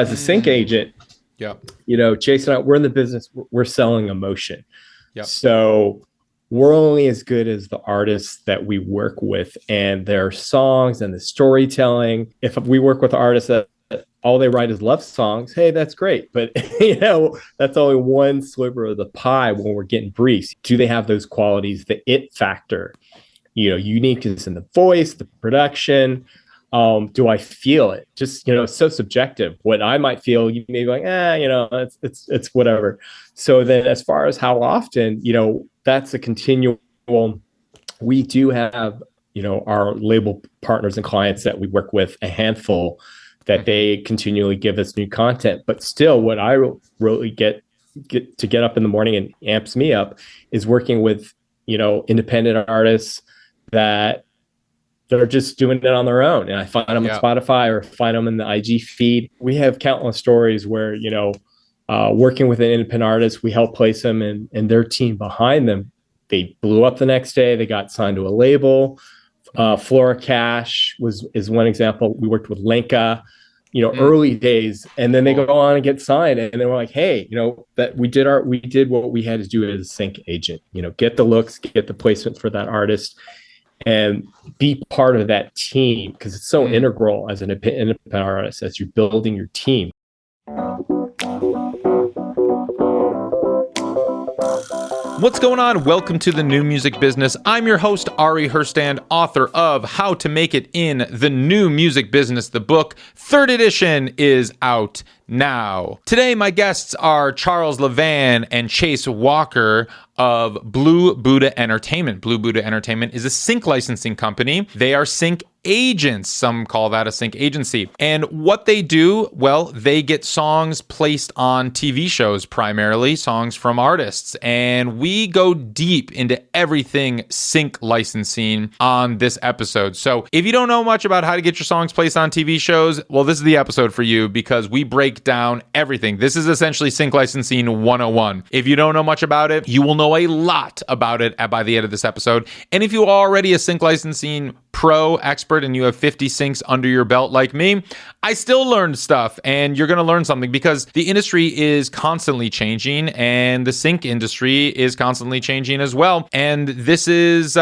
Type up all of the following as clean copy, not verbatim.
as a sync agent, Chase and I, we're in the business, we're selling emotion. So we're only as good as the artists that we work with and their songs and the storytelling. If we work with artists that all they write is love songs, hey, that's great. But, that's only one sliver of the pie when we're getting briefs. Do they have those qualities, the it factor, uniqueness in the voice, the production? Do I feel it? Just, it's so subjective. What I might feel, you may be like, it's whatever. So then as far as how often, that's a continual, we do have, our label partners and clients that we work with, a handful that they continually give us new content. But still, what I really get up in the morning and amps me up is working with, independent artists that they're just doing it on their own. And I find them on Spotify or find them in the IG feed. We have countless stories where, working with an independent artist, we help place them and their team behind them. They blew up the next day. They got signed to a label. Flora Cash is one example. We worked with Lenka, early days, and then they go on and get signed. And then we're like, hey, that we did what we had to do as a sync agent, get the looks, get the placement for that artist, and be part of that team, because it's so integral as an independent artist as you're building your team. What's going on? Welcome to the New Music Business. I'm your host, Ari Herstand, author of How to Make It in the New Music Business. The book, 3rd edition, is out now. Today, my guests are Charles Levan and Chase Walker of Blue Buddha Entertainment. Blue Buddha Entertainment is a sync licensing company. They are sync agents. Some call that a sync agency. And what they do, well, they get songs placed on TV shows, primarily songs from artists. And we go deep into everything sync licensing on this episode. So if you don't know much about how to get your songs placed on TV shows, well, this is the episode for you, because we break down everything. This is essentially sync licensing 101. If you don't know much about it, you will know a lot about it by the end of this episode. And if you are already a sync licensing pro expert and you have 50 syncs under your belt like me, I still learned stuff, and you're going to learn something, because the industry is constantly changing and the sync industry is constantly changing as well. And this is,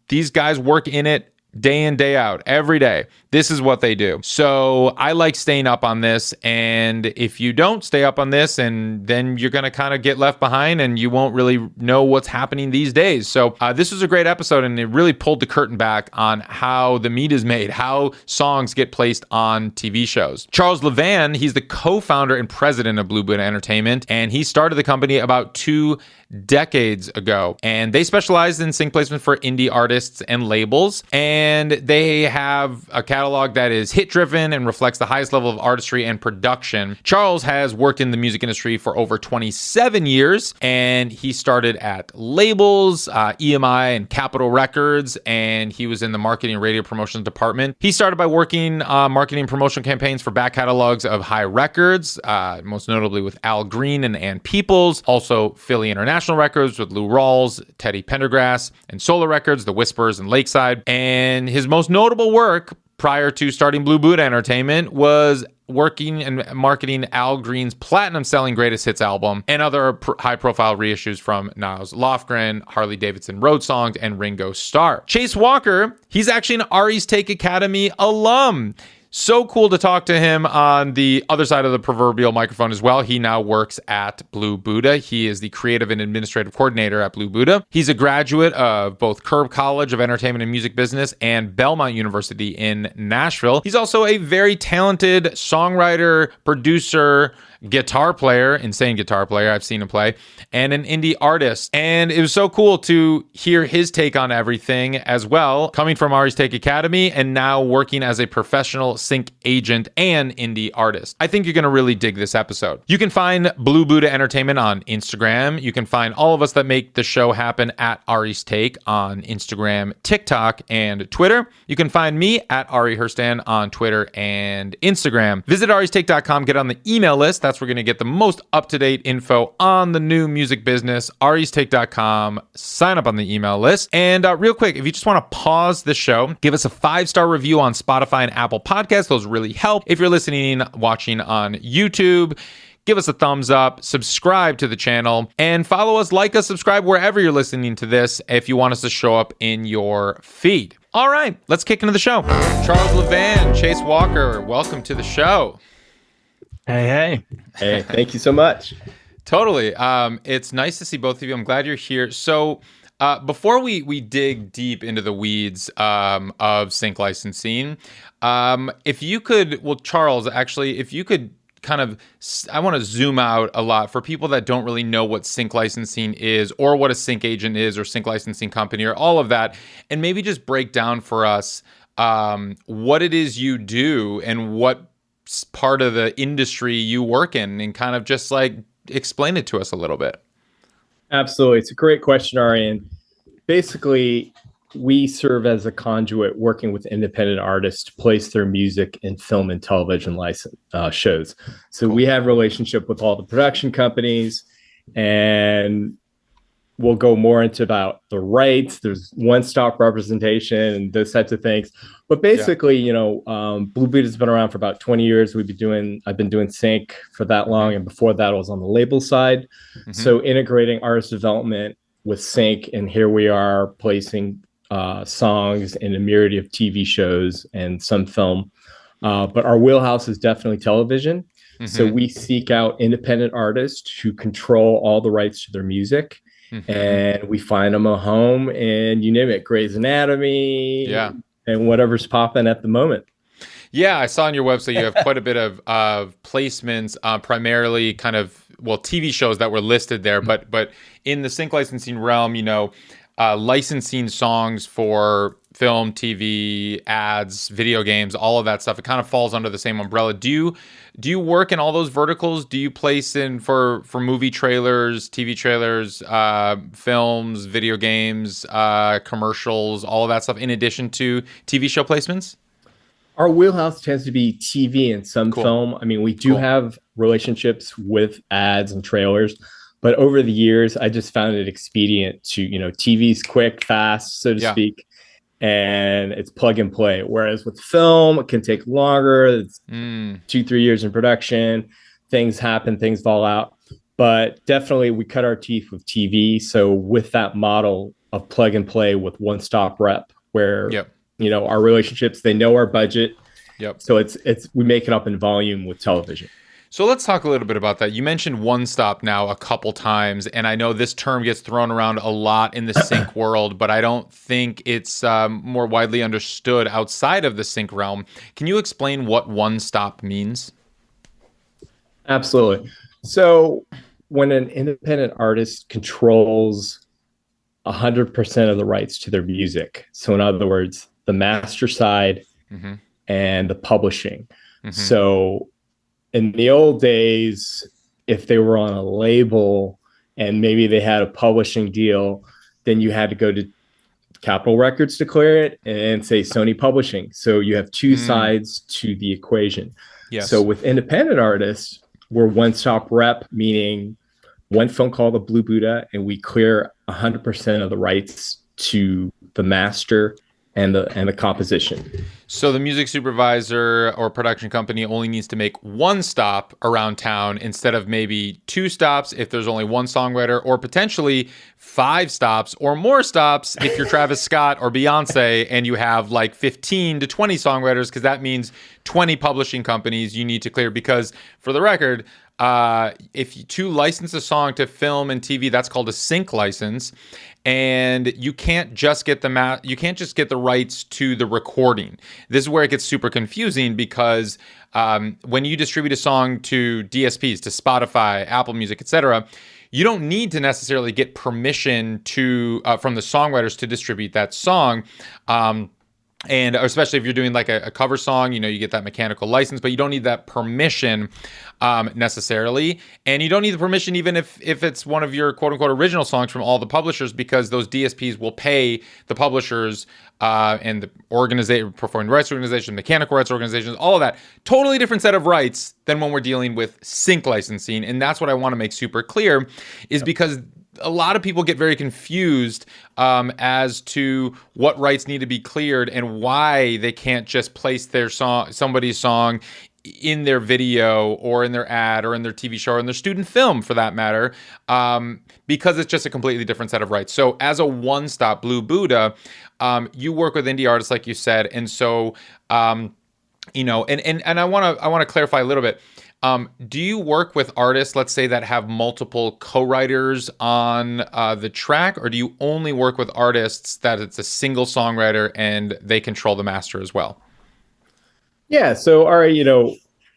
these guys work in it day in, day out, every day. This is what they do. So I like staying up on this. And if you don't stay up on this, and then you're going to kind of get left behind and you won't really know what's happening these days. So this was a great episode, and it really pulled the curtain back on how the meat is made, how songs get placed on TV shows. Charles Levan, he's the co-founder and president of Blue Buddha Entertainment, and he started the company about 2 decades ago. And they specialize in sync placement for indie artists and labels. And they have a catalog that is hit-driven and reflects the highest level of artistry and production. Charles has worked in the music industry for over 27 years, and he started at labels, EMI and Capitol Records, and he was in the marketing and radio promotions department. He started by working marketing promotion campaigns for back catalogs of High Records, most notably with Al Green and Ann Peoples, also Philly International Records with Lou Rawls, Teddy Pendergrass, and Solar Records, The Whispers, and Lakeside. And his most notable work prior to starting Blue Buddha Entertainment was working and marketing Al Green's platinum-selling Greatest Hits album and other high-profile reissues from Niles Lofgren, Harley Davidson Road Songs, and Ringo Starr. Chase Walker, he's actually an Ari's Take Academy alum. So cool to talk to him on the other side of the proverbial microphone as well. He now works at Blue Buddha. He is the creative and administrative coordinator at Blue Buddha. He's a graduate of both Curb College of Entertainment and Music Business and Belmont University in Nashville. He's also a very talented songwriter, producer, guitar player, insane guitar player, I've seen him play, and an indie artist. And it was so cool to hear his take on everything as well, coming from Ari's Take Academy and now working as a professional sync agent and indie artist. I think you're going to really dig this episode. You can find Blue Buddha Entertainment on Instagram. You can find all of us that make the show happen at Ari's Take on Instagram, TikTok, and Twitter. You can find me at Ari Herstand on Twitter and Instagram. Visit aristake.com, get on the email list. That's where we're going to get the most up-to-date info on the new music business. aristake.com, sign up on the email list. And real quick, if you just want to pause the show, give us a 5-star review on Spotify and Apple Podcasts. podcast. Those really help. If you're listening, watching on YouTube, give us a thumbs up, subscribe to the channel, and follow us, like us, subscribe wherever you're listening to this if you want us to show up in your feed. All right, let's kick into the show. Charles Levan, Chase Walker, welcome to the show. Hey. Hey, thank you so much. Totally. It's nice to see both of you. I'm glad you're here. So before we dig deep into the weeds of sync licensing, if you could, well, Charles, actually, if you could kind of, I want to zoom out a lot for people that don't really know what sync licensing is or what a sync agent is or sync licensing company or all of that, and maybe just break down for us what it is you do and what part of the industry you work in, and kind of just like explain it to us a little bit. Absolutely. It's a great question, Ari. And basically, we serve as a conduit working with independent artists to place their music in film and television license shows. So we have relationship with all the production companies, and we'll go more into about the rights. There's one-stop representation and those types of things. But basically, Blue Beat has been around for about 20 years. I've been doing sync for that long. And before that, I was on the label side. Mm-hmm. So integrating artist development with sync. And here we are placing songs in a myriad of TV shows and some film. But our wheelhouse is definitely television. Mm-hmm. So we seek out independent artists who control all the rights to their music. Mm-hmm. And we find them a home, and you name it, Grey's Anatomy, and whatever's popping at the moment. Yeah, I saw on your website you have quite a bit of placements, primarily kind of, TV shows that were listed there, but in the sync licensing realm, licensing songs for film, TV, ads, video games, all of that stuff. It kind of falls under the same umbrella. Do you work in all those verticals? Do you place in for movie trailers, TV trailers, films, video games, commercials, all of that stuff, in addition to TV show placements? Our wheelhouse tends to be TV and some film. I mean, we do have relationships with ads and trailers, but over the years, I just found it expedient to, TV's quick, fast, so to speak, and it's plug and play. Whereas with film, it can take longer. It's 2-3 years in production. Things happen, things fall out. But definitely, we cut our teeth with TV. So with that model of plug and play with one-stop rep, where our relationships, they know our budget. So it's we make it up in volume with television. So let's talk a little bit about that. You mentioned one stop now a couple times, and I know this term gets thrown around a lot in the sync world, but I don't think it's more widely understood outside of the sync realm. Can you explain what one stop means? Absolutely. So when an independent artist controls 100% of the rights to their music, so in other words, the master side and the publishing. So in the old days, if they were on a label and maybe they had a publishing deal, then you had to go to Capitol Records to clear it and say Sony Publishing. So you have two sides to the equation. So with independent artists, we're one-stop rep, meaning one phone call to Blue Buddha, and we clear 100% of the rights to the master and the composition. So the music supervisor or production company only needs to make one stop around town instead of maybe 2 stops if there's only one songwriter, or potentially 5 stops or more stops if you're Travis Scott or Beyonce and you have like 15 to 20 songwriters, because that means 20 publishing companies you need to clear. Because for the record, if you license a song to film and TV, that's called a sync license. And you can't just get the rights to the recording. This is where it gets super confusing, because when you distribute a song to DSPs, to Spotify, Apple Music, etc., you don't need to necessarily get permission to from the songwriters to distribute that song. And especially if you're doing like a cover song, you get that mechanical license, but you don't need that permission necessarily. And you don't need the permission even if it's one of your quote unquote original songs from all the publishers, because those DSPs will pay the publishers and the performing rights organization, mechanical rights organizations, all of that. Totally different set of rights than when we're dealing with sync licensing. And that's what I want to make super clear, is because a lot of people get very confused as to what rights need to be cleared and why they can't just place somebody's song in their video or in their ad or in their TV show or in their student film, for that matter, because it's just a completely different set of rights. So as a one-stop Blue Buddha, you work with indie artists, like you said, and so and I want to clarify a little bit. Do you work with artists, let's say, that have multiple co-writers on the track, or do you only work with artists that it's a single songwriter and they control the master as well? Yeah. So, Ari,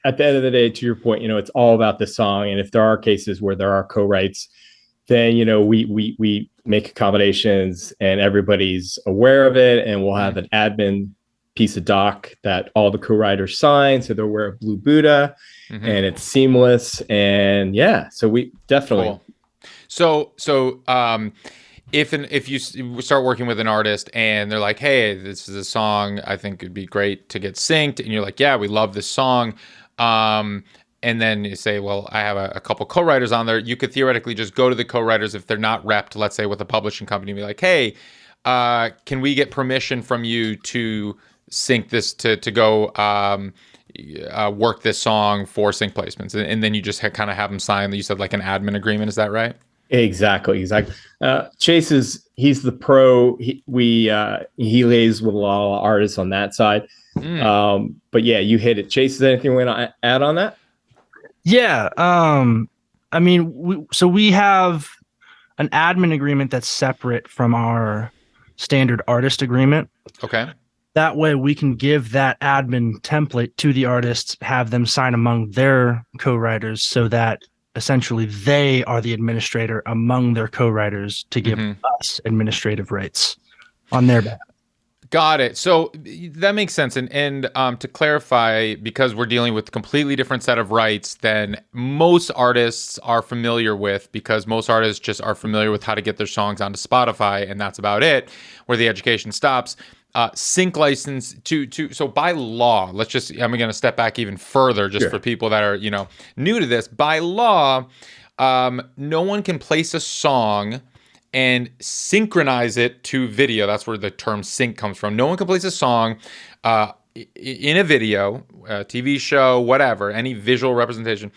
at the end of the day, to your point, it's all about the song. And if there are cases where there are co-writes, then, we make accommodations and everybody's aware of it. And we'll have an admin piece of doc that all the co-writers sign. So they're aware of Blue Buddha and it's seamless. And yeah, so we definitely. Cool. So, if you start working with an artist and they're like, hey, this is a song I think it'd be great to get synced, and you're like, yeah, we love this song, and then you say, well, I have a couple co-writers on there, you could theoretically just go to the co-writers if they're not repped, let's say with a publishing company, and be like, hey, can we get permission from you to sync this to go work this song for sync placements? And then you just kind of have them sign, you said, like an admin agreement, is that right? Exactly. Chase he's the pro. He lays with a lot of artists on that side. But yeah, you hit it. Chase, is there anything we want to add on that? Yeah. We have an admin agreement that's separate from our standard artist agreement. Okay. That way we can give that admin template to the artists, have them sign among their co-writers so that essentially they are the administrator among their co-writers to give us administrative rights on their behalf. Got it. So that makes sense. And to clarify, because we're dealing with a completely different set of rights than most artists are familiar with, because most artists just are familiar with how to get their songs onto Spotify, and that's about it, where the education stops. Sync license so by law, I'm going to step back even further just for people that are, new to this. By law, no one can place a song and synchronize it to video. That's where the term sync comes from. No one can place a song in a video, a TV show, whatever, any visual representation,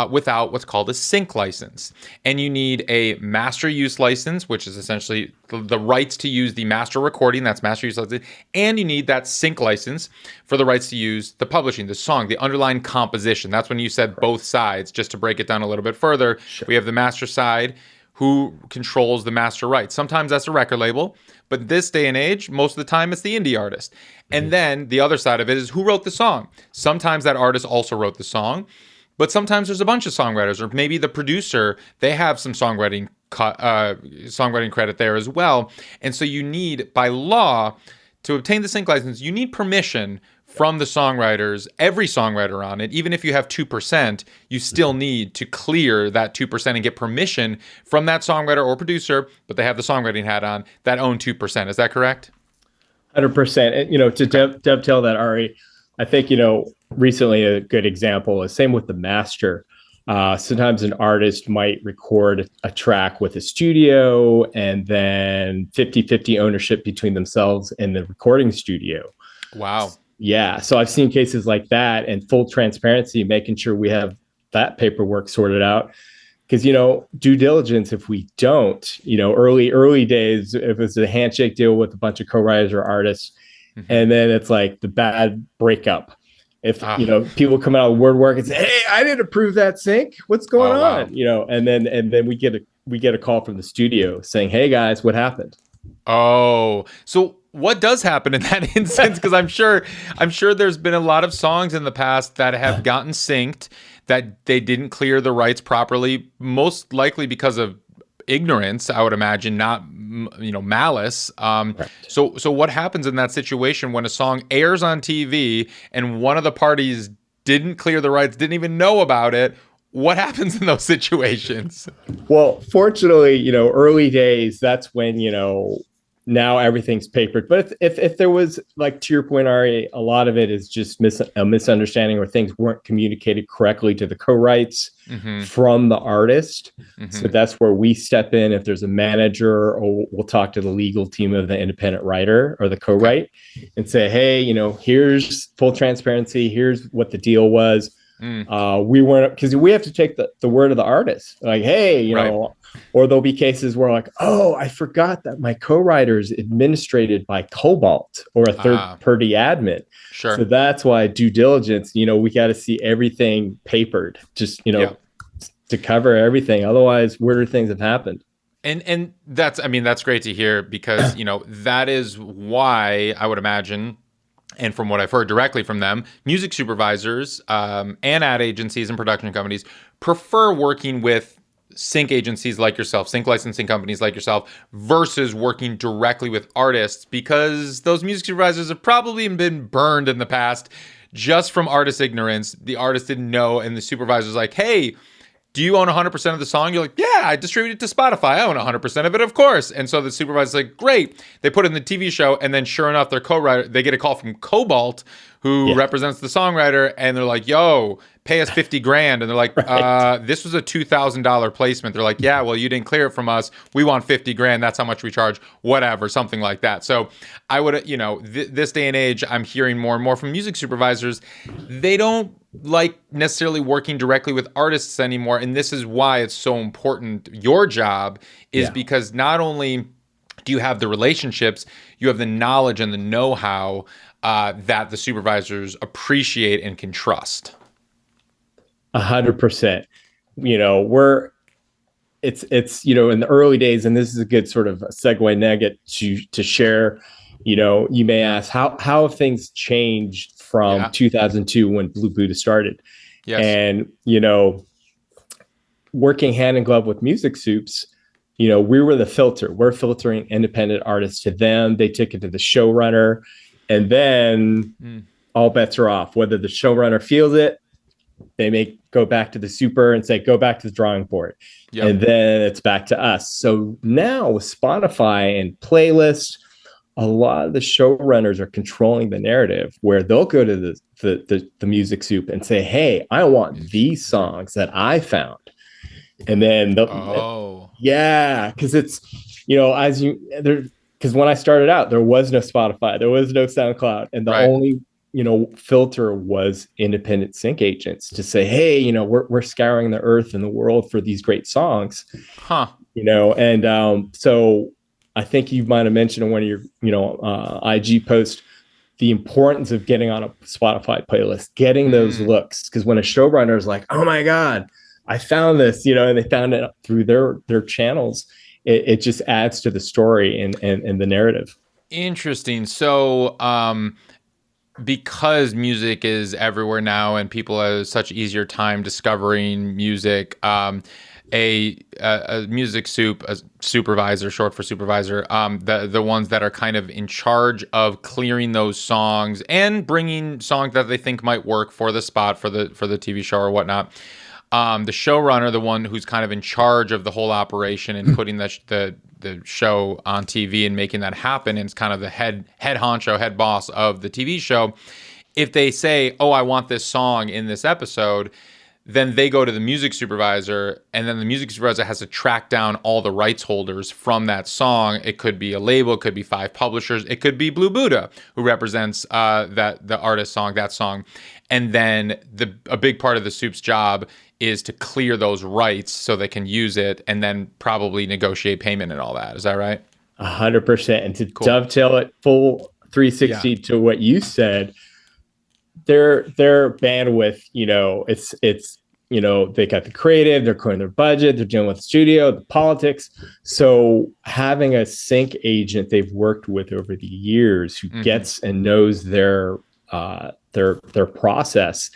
without what's called a sync license. And you need a master use license, which is essentially the rights to use the master recording, that's master use license, and you need that sync license for the rights to use the publishing, the song, the underlying composition. That's when you said both sides. Just to break it down a little bit further, we have the master side, who controls the master rights. Sometimes that's a record label, but this day and age, most of the time it's the indie artist. And then the other side of it is who wrote the song. Sometimes that artist also wrote the song, but sometimes there's a bunch of songwriters, or maybe the producer, they have some songwriting credit there as well. And so you need, by law, to obtain the sync license, you need permission from the songwriters, every songwriter on it. Even if you have 2%, you still need to clear that 2% and get permission from that songwriter or producer, but they have the songwriting hat on, that own 2%. Is that correct? 100%. And, to dovetail that, Ari, I think, recently a good example is same with the master. Sometimes an artist might record a track with a studio and then 50-50 ownership between themselves and the recording studio. Wow. Yeah. So I've seen cases like that, and full transparency, making sure we have that paperwork sorted out. Because, due diligence, if we don't, early days, if it's a handshake deal with a bunch of co-writers or artists, and then it's like the bad breakup. If, people come out of woodwork and say, hey, I didn't approve that sync. What's going on? Wow. And then we get a call from the studio saying, hey guys, what happened? Oh, so what does happen in that instance? Because I'm sure there's been a lot of songs in the past that have gotten synced that they didn't clear the rights properly, most likely because of ignorance, I would imagine, not malice. So what happens in that situation when a song airs on TV and one of the parties didn't clear the rights, didn't even know about it? What happens in those situations? Well, fortunately, early days, that's when, now everything's papered. But if there was, like, to your point, Ari, a lot of it is just a misunderstanding, or things weren't communicated correctly to the co-writes from the artist. So that's where we step in. If there's a manager, or we'll talk to the legal team of the independent writer or the co-write and say, hey, here's full transparency. Here's what the deal was. We weren't, because we have to take the word of the artist. Like, hey, or there'll be cases where, like, oh, I forgot that my co-writer is administrated by Cobalt or a third-party admin. Sure. So that's why due diligence, we got to see everything papered, just, to cover everything. Otherwise, weirder things have happened. And that's great to hear, because, that is why I would imagine, and from what I've heard directly from them, music supervisors and ad agencies and production companies prefer working with sync agencies like yourself, sync licensing companies like yourself, versus working directly with artists, because those music supervisors have probably been burned in the past just from artist ignorance. The artist didn't know, and the supervisor's like, hey, do you own 100% of the song? You're like, yeah, I distribute it to Spotify. I own 100% of it, of course. And so the supervisor's like, great. They put it in the TV show, and then sure enough, their co-writer, they get a call from Cobalt, who represents the songwriter, and they're like, yo, pay us $50,000. And they're like, this was a $2,000 placement. They're like, yeah, well, you didn't clear it from us. We want $50,000. That's how much we charge, whatever, something like that. So I would, this day and age, I'm hearing more and more from music supervisors. They don't like necessarily working directly with artists anymore. And this is why it's so important. Your job is because not only do you have the relationships, you have the knowledge and the know-how that the supervisors appreciate and can trust. 100%. It's in the early days, and this is a good sort of segue nugget to share. You may ask, how have things changed from 2002 when Blue Buddha started? Yes. And working hand in glove with music soups, we were the filter. We're filtering independent artists to them. They take it to the showrunner, and then all bets are off. Whether the showrunner feels it, they may go back to the super and say, go back to the drawing board. Yep. And then it's back to us. So now with Spotify and playlists, a lot of the showrunners are controlling the narrative, where they'll go to the music soup and say, hey, I want these songs that I found. And then because it's, because when I started out, there was no Spotify, there was no SoundCloud, and the only filter was independent sync agents to say, hey, we're scouring the earth and the world for these great songs. So I think you might have mentioned in one of your IG posts the importance of getting on a Spotify playlist, getting those looks, because when a showrunner is like, oh my god, I found this, and they found it through their channels, it just adds to the story and the narrative. Interesting. So because music is everywhere now and people have such easier time discovering music, a music supervisor, short for supervisor, the ones that are kind of in charge of clearing those songs and bringing songs that they think might work for the spot, for the TV show or whatnot. The showrunner, the one who's kind of in charge of the whole operation and putting the show on TV and making that happen, and it's kind of the head honcho, head boss of the TV show. If they say, oh, I want this song in this episode, then they go to the music supervisor, and then the music supervisor has to track down all the rights holders from that song. It could be a label, it could be 5 publishers, it could be Blue Buddha, who represents the artist song, that song. And then a big part of the soup's job is to clear those rights so they can use it, and then probably negotiate payment and all that. Is that right? 100%. And to dovetail it full 360 to what you said, their bandwidth, it's they got the creative, they're clearing their budget, they're dealing with the studio, the politics. So having a sync agent they've worked with over the years who gets and knows their process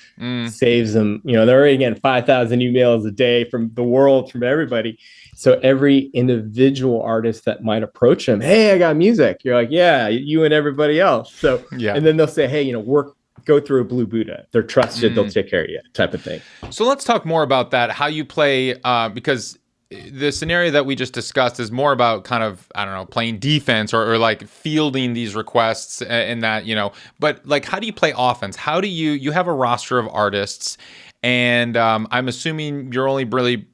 saves them. They're already getting 5,000 emails a day from the world, from everybody. So every individual artist that might approach them, hey, I got music. You're like, yeah, you and everybody else. So, and then they'll say, hey, go through Blue Buddha. They're trusted. They'll take care of you, type of thing. So let's talk more about that. How you play, because the scenario that we just discussed is more about kind of, I don't know, playing defense or like fielding these requests and that, but like, how do you play offense? How do you have a roster of artists, and I'm assuming you're only really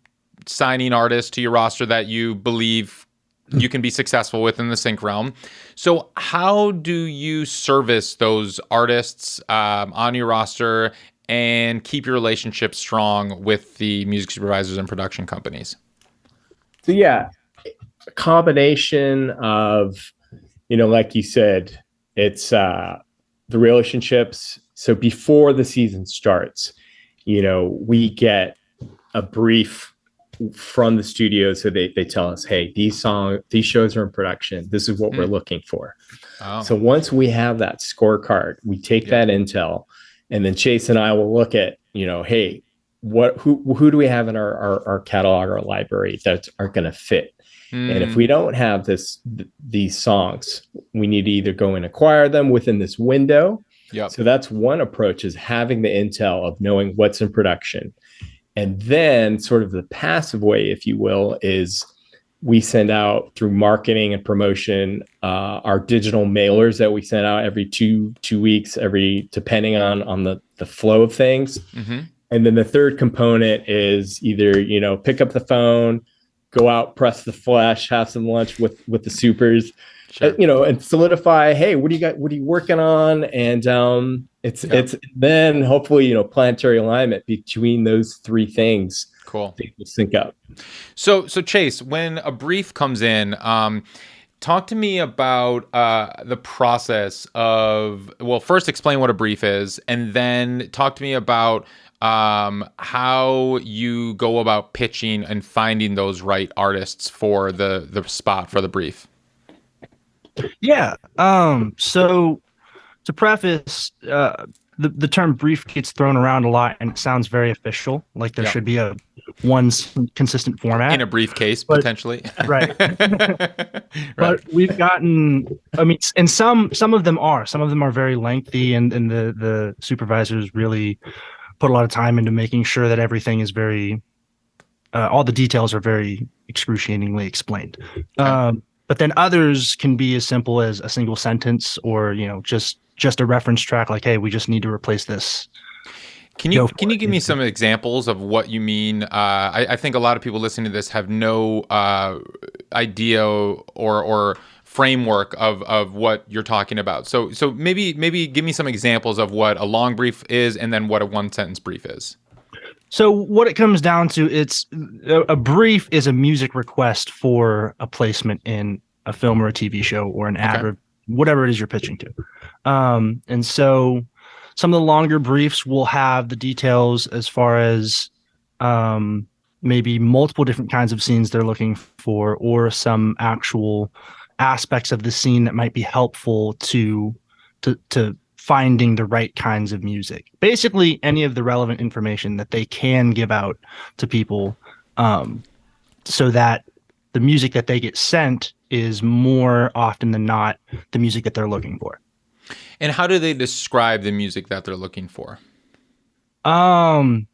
signing artists to your roster that you believe you can be successful with in the sync realm. So how do you service those artists on your roster and keep your relationship strong with the music supervisors and production companies? So yeah, a combination of, like you said, it's the relationships. So before the season starts, we get a brief from the studio. So they tell us, hey, these shows are in production. This is what we're looking for. Oh. So once we have that scorecard, we take that intel, and then Chase and I will look at, hey, who do we have in our catalog or library that are going to fit? And if we don't have these songs, we need to either go and acquire them within this window. Yep. So that's one approach, is having the intel of knowing what's in production. And then sort of the passive way, if you will, is we send out through marketing and promotion, our digital mailers that we send out every two weeks, depending on the flow of things. Mm-hmm. And then the third component is either, pick up the phone, go out, press the flesh, have some lunch with the supers, sure. And solidify, hey, what do you got? What are you working on? And it's then hopefully, planetary alignment between those three things. Cool. They will sync up. So Chase, when a brief comes in, talk to me about the process of, well, first explain what a brief is, and then talk to me about how you go about pitching and finding those right artists for the spot for the brief. Yeah. So to preface, the term brief gets thrown around a lot, and it sounds very official. Like there should be one consistent format in a briefcase, potentially. Right. But we've gotten, and some of them are very lengthy, and the supervisors really put a lot of time into making sure that everything is very, all the details are very excruciatingly explained. Okay. But then others can be as simple as a single sentence, or just a reference track, like, hey, we just need to replace this. Can you give me some examples of what you mean? I think a lot of people listening to this have no idea or framework of what you're talking about. So maybe give me some examples of what a long brief is, and then what a one sentence brief is. So what it comes down to, it's a brief is a music request for a placement in a film or a TV show or an ad, or whatever it is you're pitching to. And so some of the longer briefs will have the details as far as maybe multiple different kinds of scenes they're looking for, or some actual aspects of the scene that might be helpful to finding the right kinds of music. Basically, any of the relevant information that they can give out to people, so that the music that they get sent is more often than not the music that they're looking for. And how do they describe the music that they're looking for? A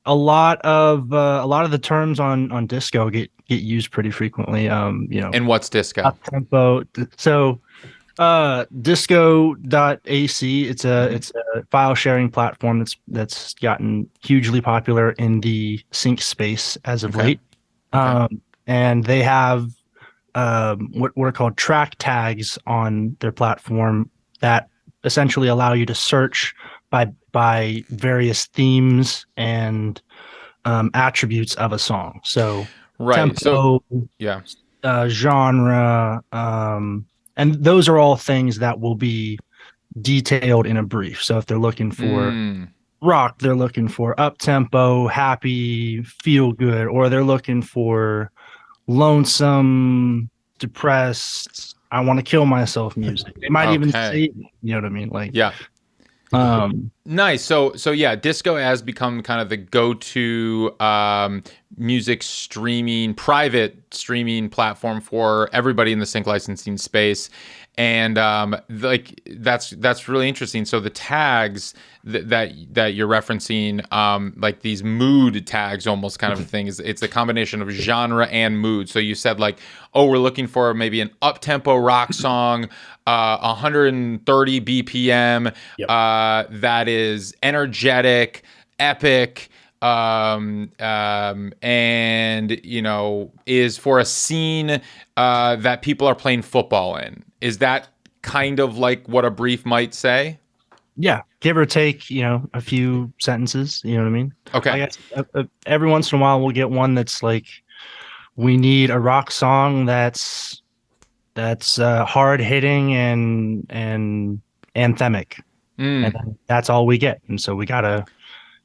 lot of the terms on disco get used pretty frequently. And what's disco? Up tempo. So disco.ac, it's a file sharing platform that's gotten hugely popular in the sync space as of late. And they have what are called track tags on their platform that essentially allow you to search by various themes and attributes of a song. So tempo, genre, and those are all things that will be detailed in a brief. So if they're looking for rock, they're looking for up-tempo, happy, feel good, or they're looking for lonesome, depressed, I want to kill myself music. They might even say, you know what I mean? Like, yeah. Nice. So yeah, disco has become kind of the go-to music streaming, private streaming platform for everybody in the sync licensing space. And like that's really interesting. So the tags that you're referencing, like these mood tags, almost kind of a thing, it's a combination of genre and mood. So you said like, oh, we're looking for maybe an up-tempo rock song, 130 BPM, that is energetic, epic, and is for a scene that people are playing football in. Is that kind of like what a brief might say? Yeah, give or take, a few sentences. You know what I mean? Okay. I guess every once in a while we'll get one that's like, we need a rock song that's hard hitting and anthemic, and that's all we get. And so we gotta,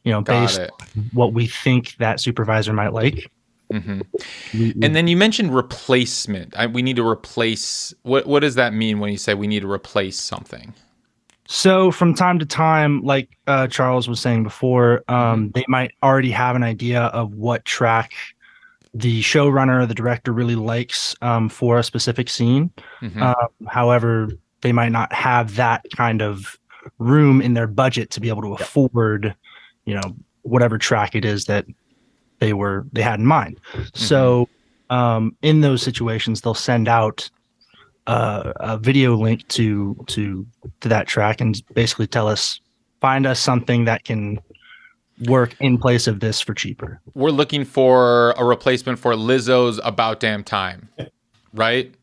based on what we think that supervisor might like. Mm-hmm. And then you mentioned replacement. We need to replace. What does that mean when you say we need to replace something? So from time to time, like Charles was saying before, they might already have an idea of what track the showrunner or the director really likes for a specific scene. However, they might not have that kind of room in their budget to be able to afford, whatever track it is that they had in mind. So in those situations, they'll send out a video link to that track and basically tell us, find us something that can work in place of this for cheaper. We're looking for a replacement for Lizzo's About Damn Time, right?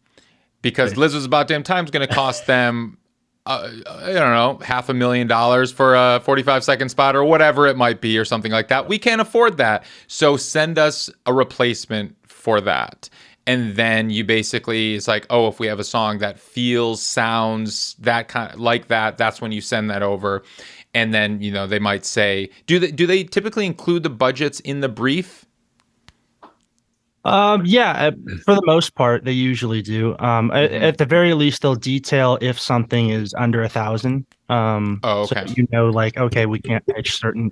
Because Lizzo's About Damn Time is going to cost them, I don't know, $500,000 for a 45-second spot or whatever it might be or something like that. We can't afford that. So send us a replacement for that. And then you basically, it's like, oh, if we have a song that feels, sounds that kind of like that, that's when you send that over. And then, they might say, do they typically include the budgets in the brief? Yeah, for the most part, they usually do. At the very least, they'll detail if something is under 1,000. Okay. So like, okay, we can't pitch certain,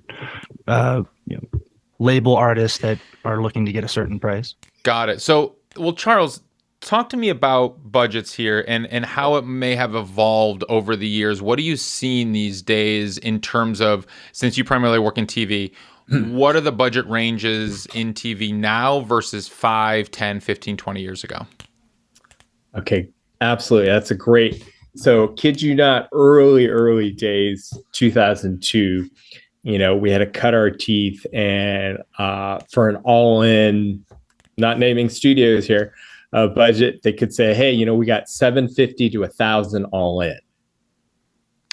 label artists that are looking to get a certain price. Got it. So, well, Charles, talk to me about budgets here and how it may have evolved over the years. What are you seeing these days in terms of, since you primarily work in TV, what are the budget ranges in TV now versus 5, 10, 15, 20 years ago? Okay, absolutely. That's a great. So kid you not, early days, 2002, we had to cut our teeth and for an all-in, not naming studios here, budget, they could say, hey, we got $750 to $1,000 all in.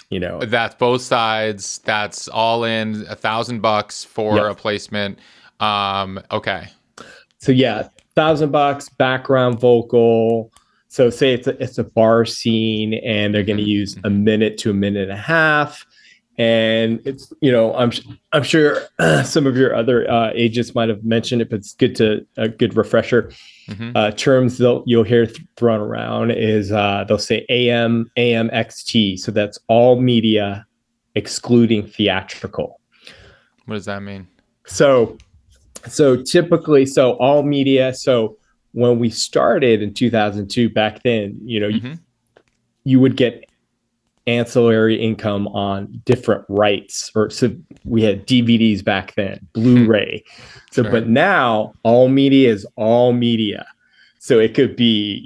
That's both sides. That's all in $1,000 for a placement. Okay. So yeah, $1,000 background vocal. So say it's a bar scene and they're going to use a minute to a minute and a half. And it's, I'm sure some of your other agents might have mentioned it, but it's a good refresher. Terms you'll hear thrown around is they'll say AMXT. So that's all media excluding theatrical. What does that mean? So typically, all media. So when we started in 2002, back then, you would get ancillary income on different rights, so we had DVDs back then, Blu-ray. So, sure. But now all media is all media. So it could be,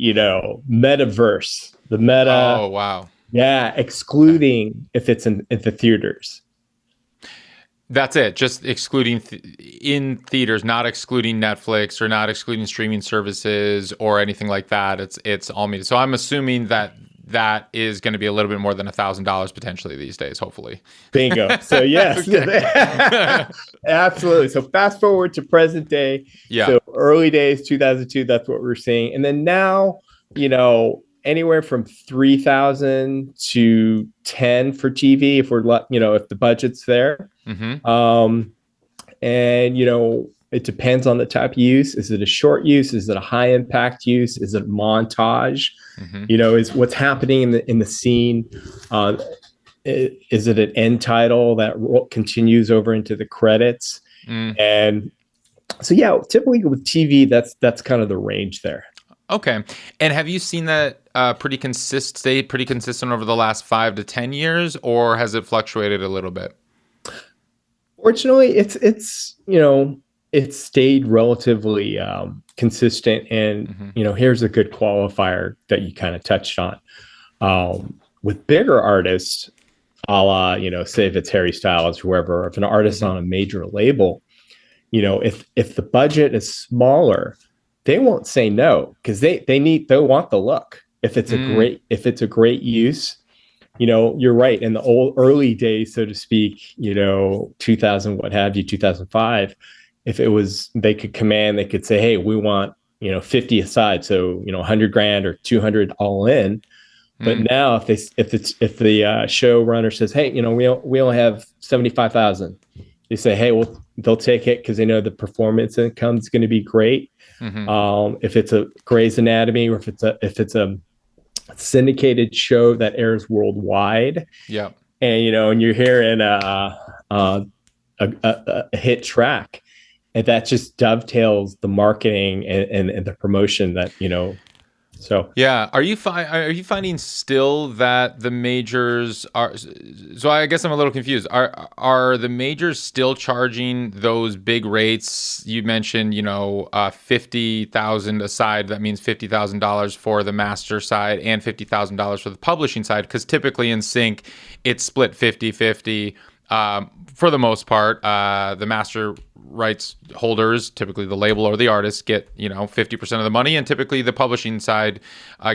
metaverse, the meta. Oh, wow. Yeah. Excluding if it's in the theaters. That's it. Just excluding in theaters, not excluding Netflix or not excluding streaming services or anything like that. It's all media. So I'm assuming that is going to be a little bit more than $1,000 potentially these days, hopefully. Bingo. So yes, absolutely. So fast forward to present day. Yeah. So early days, 2002, that's what we're seeing. And then now, anywhere from 3,000 to 10 for TV, if if the budget's there. And, it depends on the type of use. Is it a short use? Is it a high impact use? Is it montage? Is what's happening in the scene? Is it an end title that continues over into the credits? And so, yeah, typically with TV, that's kind of the range there. Okay. And have you seen that stay pretty consistent over the last 5 to 10 years, or has it fluctuated a little bit? Fortunately, it's stayed relatively consistent. And here's a good qualifier that you kind of touched on. With bigger artists, a la, say if it's Harry Styles, whoever, if an artist on a major label, if the budget is smaller, they won't say no, because they want the look. If it's a great use, you're right. In the early days, so to speak, 2000, what have you, 2005, if it was, they could say, hey, we want, 50 aside. So, 100 grand or 200 all in. But now if the showrunner says, hey, we only have 75,000, they say, hey, well, they'll take it because they know the performance income is going to be great. If it's a Grey's Anatomy, or if it's a syndicated show that airs worldwide, and you're hearing a hit track, and that just dovetails the marketing and the promotion that So are you finding still that the majors are? So I guess I'm a little confused. Are the majors still charging those big rates? You mentioned 50,000 aside. That means $50,000 for the master side and $50,000 for the publishing side. Because typically in sync, it's split 50-50. For the most part, the master rights holders, typically the label or the artist, get 50% of the money, and typically the publishing side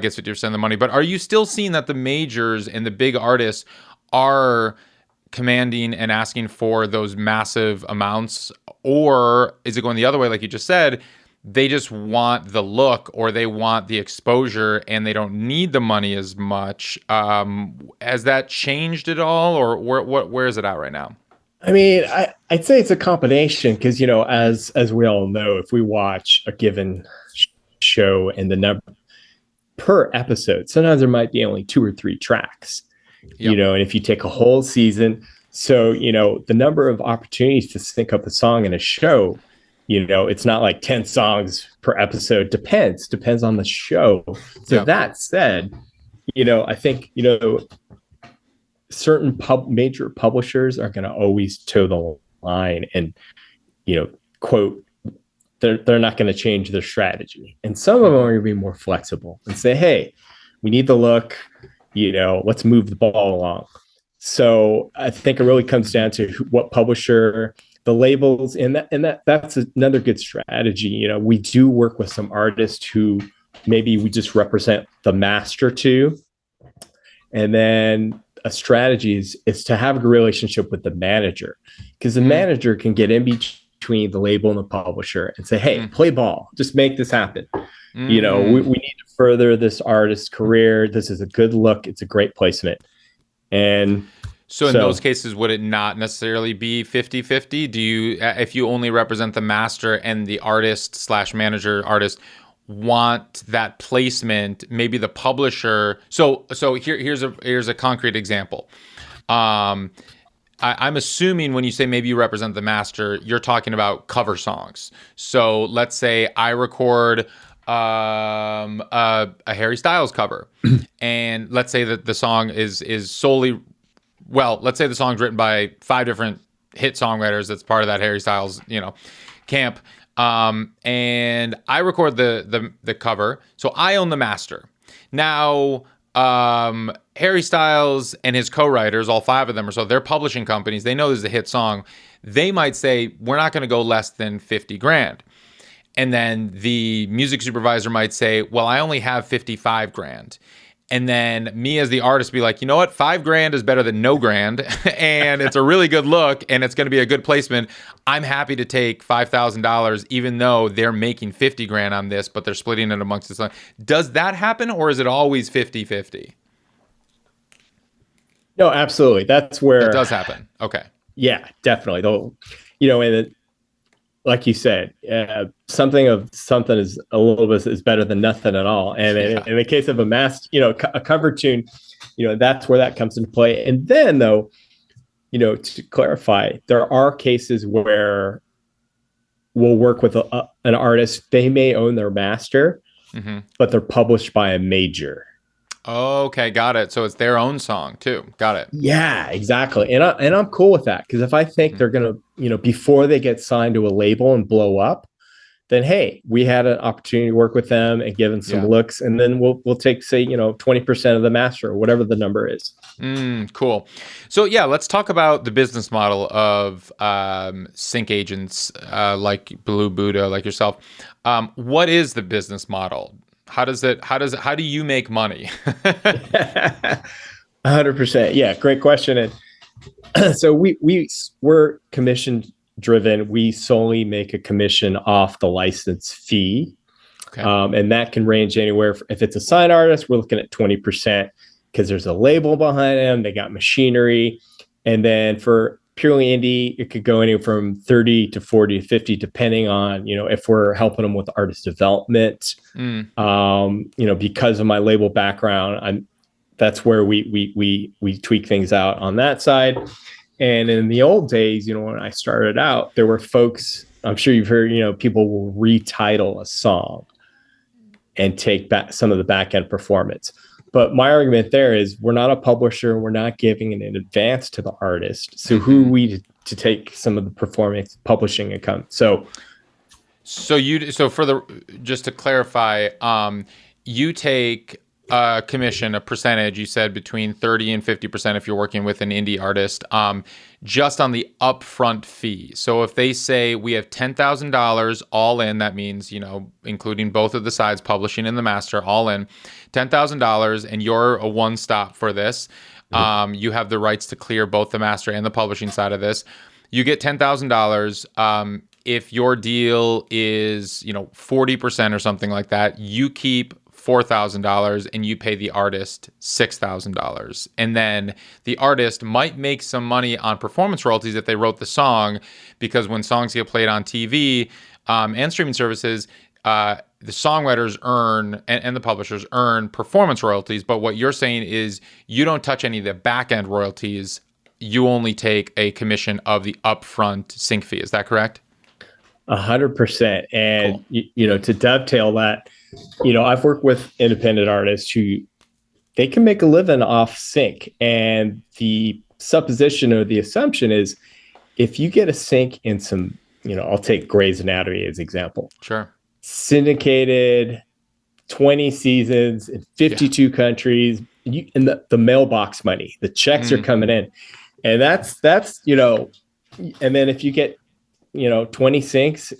gets 50% of the money. But are you still seeing that the majors and the big artists are commanding and asking for those massive amounts, or is it going the other way, like you just said? They just want the look, or they want the exposure, and they don't need the money as much. Has that changed at all, or where is it at right now? I mean, I'd say it's a combination, because, as we all know, if we watch a given show and the number per episode, sometimes there might be only 2 or 3 tracks, and if you take a whole season, so, the number of opportunities to sync up a song in a show, it's not like 10 songs per episode. Depends on the show. So that said, I think, certain major publishers are going to always toe the line and, quote, they're not going to change their strategy. And some of them are going to be more flexible and say, hey, we need the look, let's move the ball along. So I think it really comes down to what publisher, the labels, and that's another good strategy. We do work with some artists who maybe we just represent the master to, and then a strategy is to have a relationship with the manager, because the manager can get in between the label and the publisher and say, hey, play ball, just make this happen. We need to further this artist's career. This is a good look. It's a great placement. And so in those cases, would it not necessarily be 50-50? Do you, if you only represent the master and the artist/manager artist want that placement, maybe the publisher? So here's a concrete example. I'm assuming when you say maybe you represent the master, you're talking about cover songs. So let's say I record a Harry Styles cover, and let's say that the song is solely, well, let's say the song's written by 5 different hit songwriters that's part of that Harry Styles, camp. And I record the cover, so I own the master. Now, Harry Styles and his co-writers, all 5 of them or so, they're publishing companies. They know this is a hit song. They might say, we're not going to go less than 50 grand. And then the music supervisor might say, well, I only have 55 grand. And then me as the artist be like, you know what? 5 grand is better than no grand. And it's a really good look, and it's going to be a good placement. I'm happy to take $5,000, even though they're making 50 grand on this, but they're splitting it amongst the song. Does that happen, or is it always 50-50? No, absolutely. That's where it does happen. Okay. Yeah, definitely. Though, and like you said, something is a little bit is better than nothing at all. And in the case of a cover tune, that's where that comes into play. And then, though, to clarify, there are cases where we'll work with an artist. They may own their master, but they're published by a major. Okay, got it. So it's their own song too. Got it. Yeah, exactly. And I'm cool with that, because if I think they're going to, before they get signed to a label and blow up, then hey, we had an opportunity to work with them and give them some looks, and then we'll take, say, 20% of the master, or whatever the number is. Cool. So yeah, let's talk about the business model of sync agents like Blue Buddha, like yourself. What is the business model? How do you make money? 100%. Yeah, great question. And so we're commission driven. We solely make a commission off the license fee. Okay. And that can range anywhere. If it's a signed artist, we're looking at 20%, because there's a label behind them. They got machinery. And then for purely indie, it could go anywhere from 30 to 40 to 50, depending on, if we're helping them with artist development. Because of my label background, that's where we tweak things out on that side. And in the old days, when I started out, there were folks, I'm sure you've heard, people will retitle a song and take back some of the back end performance. But my argument there is, we're not a publisher. We're not giving it in advance to the artist. So who are we to take some of the performance publishing income? So just to clarify, you take a commission, a percentage, you said between 30 and 50% if you're working with an indie artist, just on the upfront fee. So if they say we have $10,000 all in, that means, including both of the sides, publishing and the master, all in, $10,000, and you're a one-stop for this. You have the rights to clear both the master and the publishing side of this. You get $10,000. If your deal is, 40% or something like that, you keep $4,000 and you pay the artist $6,000. And then the artist might make some money on performance royalties if they wrote the song, because when songs get played on TV and streaming services, the songwriters earn and the publishers earn performance royalties. But what you're saying is you don't touch any of the back end royalties. You only take a commission of the upfront sync fee. Is that correct? 100%. And, cool. To dovetail that, I've worked with independent artists who they can make a living off sync. And the supposition or the assumption is, if you get a sync in some, I'll take Grey's Anatomy as example. Sure. Syndicated 20 seasons in 52 countries, and the mailbox money, the checks are coming in. And that's, and then if you get, 20 syncs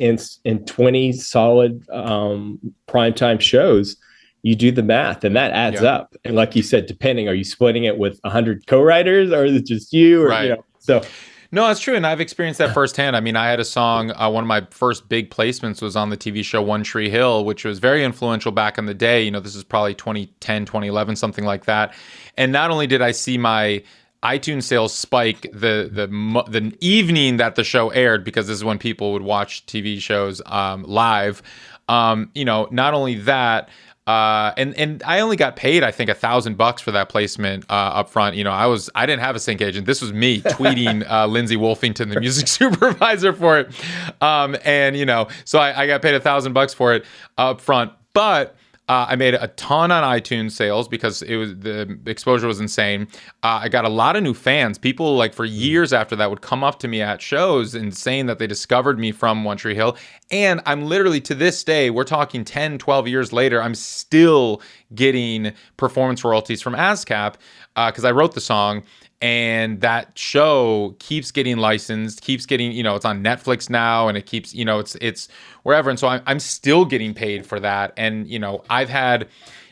in 20 solid primetime shows, you do the math, and that adds up. And like you said, depending, are you splitting it with 100 co-writers, or is it just you? Or, right. So. No, that's true. And I've experienced that firsthand. I mean, I had a song, one of my first big placements was on the TV show One Tree Hill, which was very influential back in the day. This is probably 2010, 2011, something like that. And not only did I see my iTunes sales spike the evening that the show aired, because this is when people would watch TV shows live. Not only that, and I only got paid, I think, $1,000 for that placement up front. I didn't have a sync agent. This was me tweeting Lindsay Wolfington, the music supervisor, for it. So I got paid $1,000 for it up front. But I made a ton on iTunes sales because the exposure was insane. I got a lot of new fans. People, like, for years after that would come up to me at shows and saying that they discovered me from One Tree Hill. And I'm literally, to this day, we're talking 10, 12 years later, I'm still getting performance royalties from ASCAP because I wrote the song. And that show keeps getting licensed, keeps getting, it's on Netflix now, and it keeps, it's wherever. And so I'm still getting paid for that. And, I've had,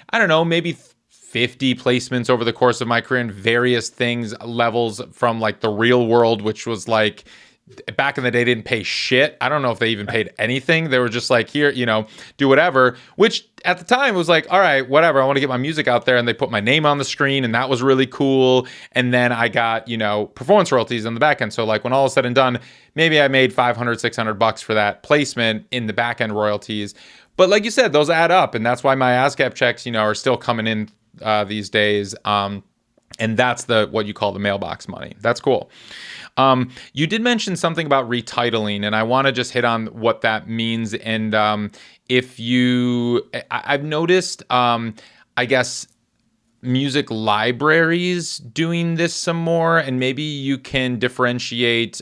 I don't know, maybe 50 placements over the course of my career in various things, levels, from like The Real World, which was like, back in the day, didn't pay shit. I don't know if they even paid anything. They were just like, here, do whatever, which at the time was like, all right, whatever. I want to get my music out there. And they put my name on the screen, and that was really cool. And then I got, performance royalties on the back end. So like when all is said and done, maybe I made $500, $600 for that placement in the back end royalties. But like you said, those add up. And that's why my ASCAP checks, are still coming in these days. And that's what you call the mailbox money. That's cool. You did mention something about retitling, and I want to just hit on what that means. And I've noticed, I guess, music libraries doing this some more, and maybe you can differentiate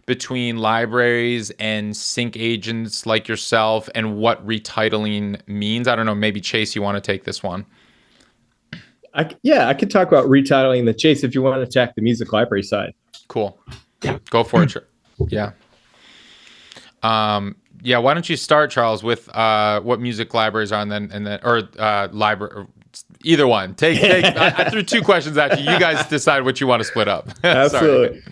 between libraries and sync agents like yourself and what retitling means. I don't know. Maybe Chase, you want to take this one? I could talk about retitling the Chase if you want to attack the music library side. Cool. Yeah. Go for it. Yeah. Yeah. Why don't you start, Charles, with what music libraries are, and then library. Either one. I threw two questions at you. You guys decide what you want to split up. Absolutely.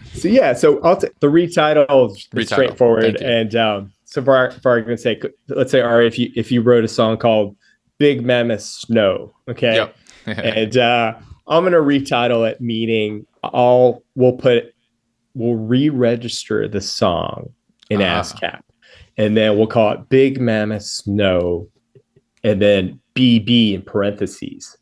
So I'll take the retitle is straightforward. And so for argument's sake, let's say, Ari, if you wrote a song called Big Mammoth Snow, okay? Yep. And I'm going to retitle it, meaning we'll re-register the song in ASCAP, and then we'll call it Big Mammoth Snow, and then BB in parentheses.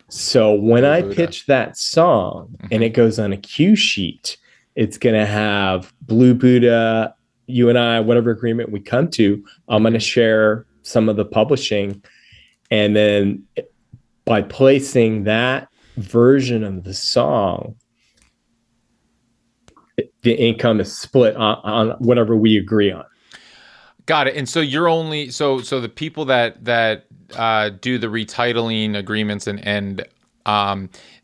So when I pitch that song and it goes on a cue sheet, it's going to have Blue Buddha, you and I, whatever agreement we come to, I'm going to share some of the publishing. And then by placing that version of the song, the income is split on whatever we agree on. Got it. And so you're only so the people that do the retitling agreements and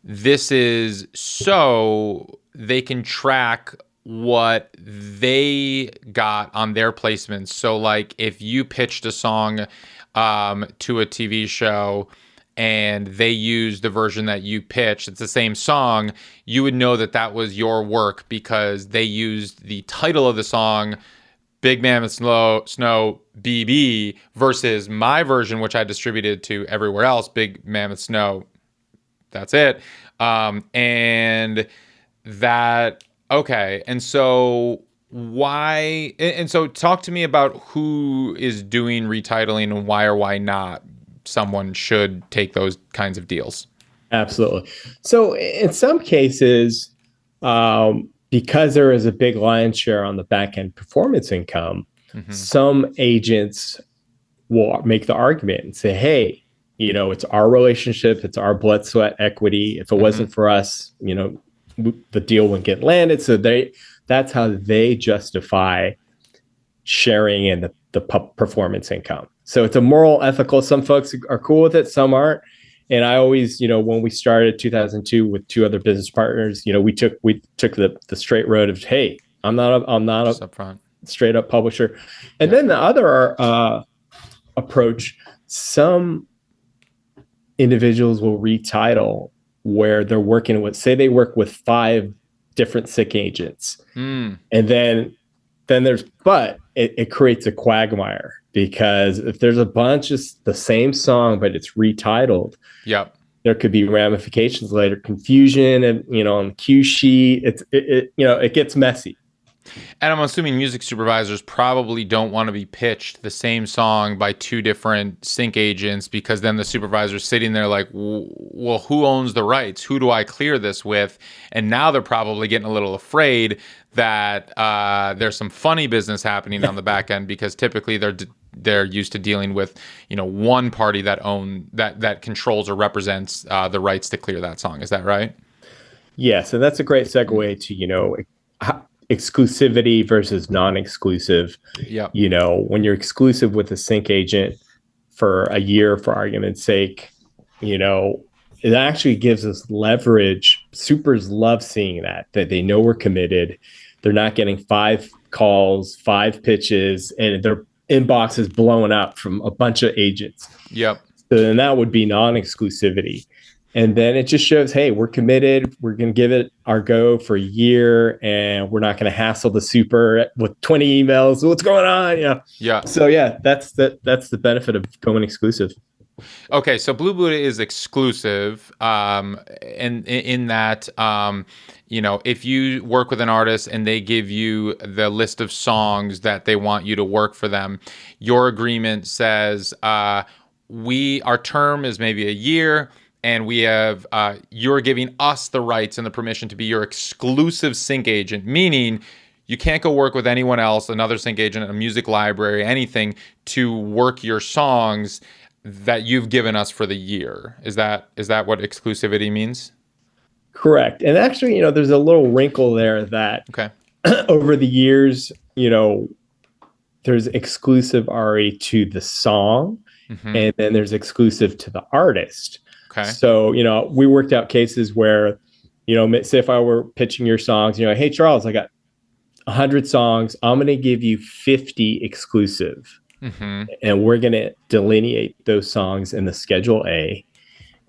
this is so they can track what they got on their placements. So like if you pitched a song to a TV show and they use the version that you pitched, it's the same song, you would know that was your work because they used the title of the song, Big Mammoth Snow BB, versus my version, which I distributed to everywhere else, Big Mammoth Snow. That's it. And that, okay. And so why, and so talk to me about who is doing retitling and why or why not someone should take those kinds of deals. Absolutely. So in some cases, because there is a big lion's share on the back end performance income, some agents will make the argument and say, hey, it's our relationship, it's our blood, sweat, equity. If it wasn't for us, the deal wouldn't get landed. So that's how they justify sharing in the performance income. So it's a moral, ethical. Some folks are cool with it, some aren't. And I always, when we started 2002 with two other business partners, we took the straight road of, hey, I'm not a straight up publisher. And then the other approach, some individuals will retitle where they're working with, say they work with 5 different sick agents. And then it creates a quagmire. Because if there's a bunch of the same song, but it's retitled, there could be ramifications later, confusion, and on the cue sheet, it gets messy. And I'm assuming music supervisors probably don't want to be pitched the same song by 2 different sync agents, because then the supervisor's sitting there like, well, who owns the rights? Who do I clear this with? And now they're probably getting a little afraid that there's some funny business happening on the back end, because typically they're used to dealing with one party that controls or represents the rights to clear that song. Is that right? Yes, and that's a great segue to exclusivity versus non-exclusive. When you're exclusive with a sync agent for a year, for argument's sake, it actually gives us leverage. Supers love seeing that they know we're committed. They're not getting 5 calls, 5 pitches, and their inbox is blowing up from a bunch of agents. So then that would be non-exclusivity. And then it just shows, hey, we're committed. We're going to give it our go for a year, and we're not going to hassle the super with 20 emails. What's going on? So that's the benefit of going exclusive. Okay, so Blue Buddha is exclusive, and in that, if you work with an artist and they give you the list of songs that they want you to work for them, your agreement says our term is maybe a year. and we have you're giving us the rights and the permission to be your exclusive sync agent, meaning you can't go work with anyone else, another sync agent, a music library, anything, to work your songs that you've given us for the year. Is that what exclusivity means? Correct. And actually, there's a little wrinkle there that over the years, there's exclusive already to the song, and then there's exclusive to the artist. Okay. So, we worked out cases where, say if I were pitching your songs, hey, Charles, I got 100 songs. I'm going to give you 50 exclusive. And we're going to delineate those songs in the Schedule A.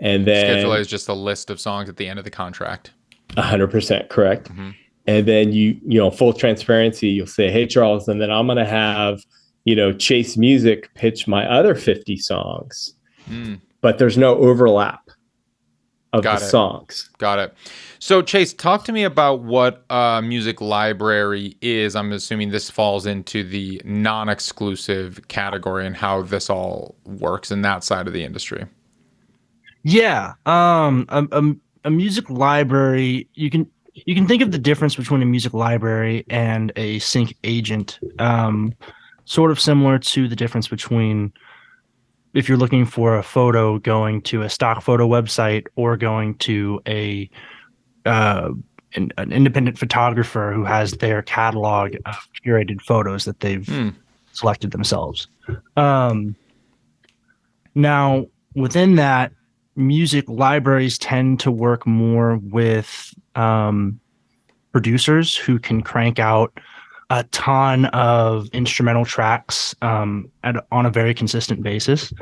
And then Schedule A is just a list of songs at the end of the contract. 100% correct. And then full transparency, you'll say, hey, Charles, and then I'm going to have, Chase Music pitch my other 50 songs. But there's no overlap of the songs. Got it. So Chase, talk to me about what a music library is. I'm assuming this falls into the non-exclusive category, and how this all works in that side of the industry. Yeah. A music library, you can think of the difference between a music library and a sync agent, sort of similar to the difference between if you're looking for a photo going to a stock photo website or going to an independent photographer who has their catalog of curated photos that they've selected themselves. Now, within that, music libraries tend to work more with producers who can crank out a ton of instrumental tracks on a very consistent basis,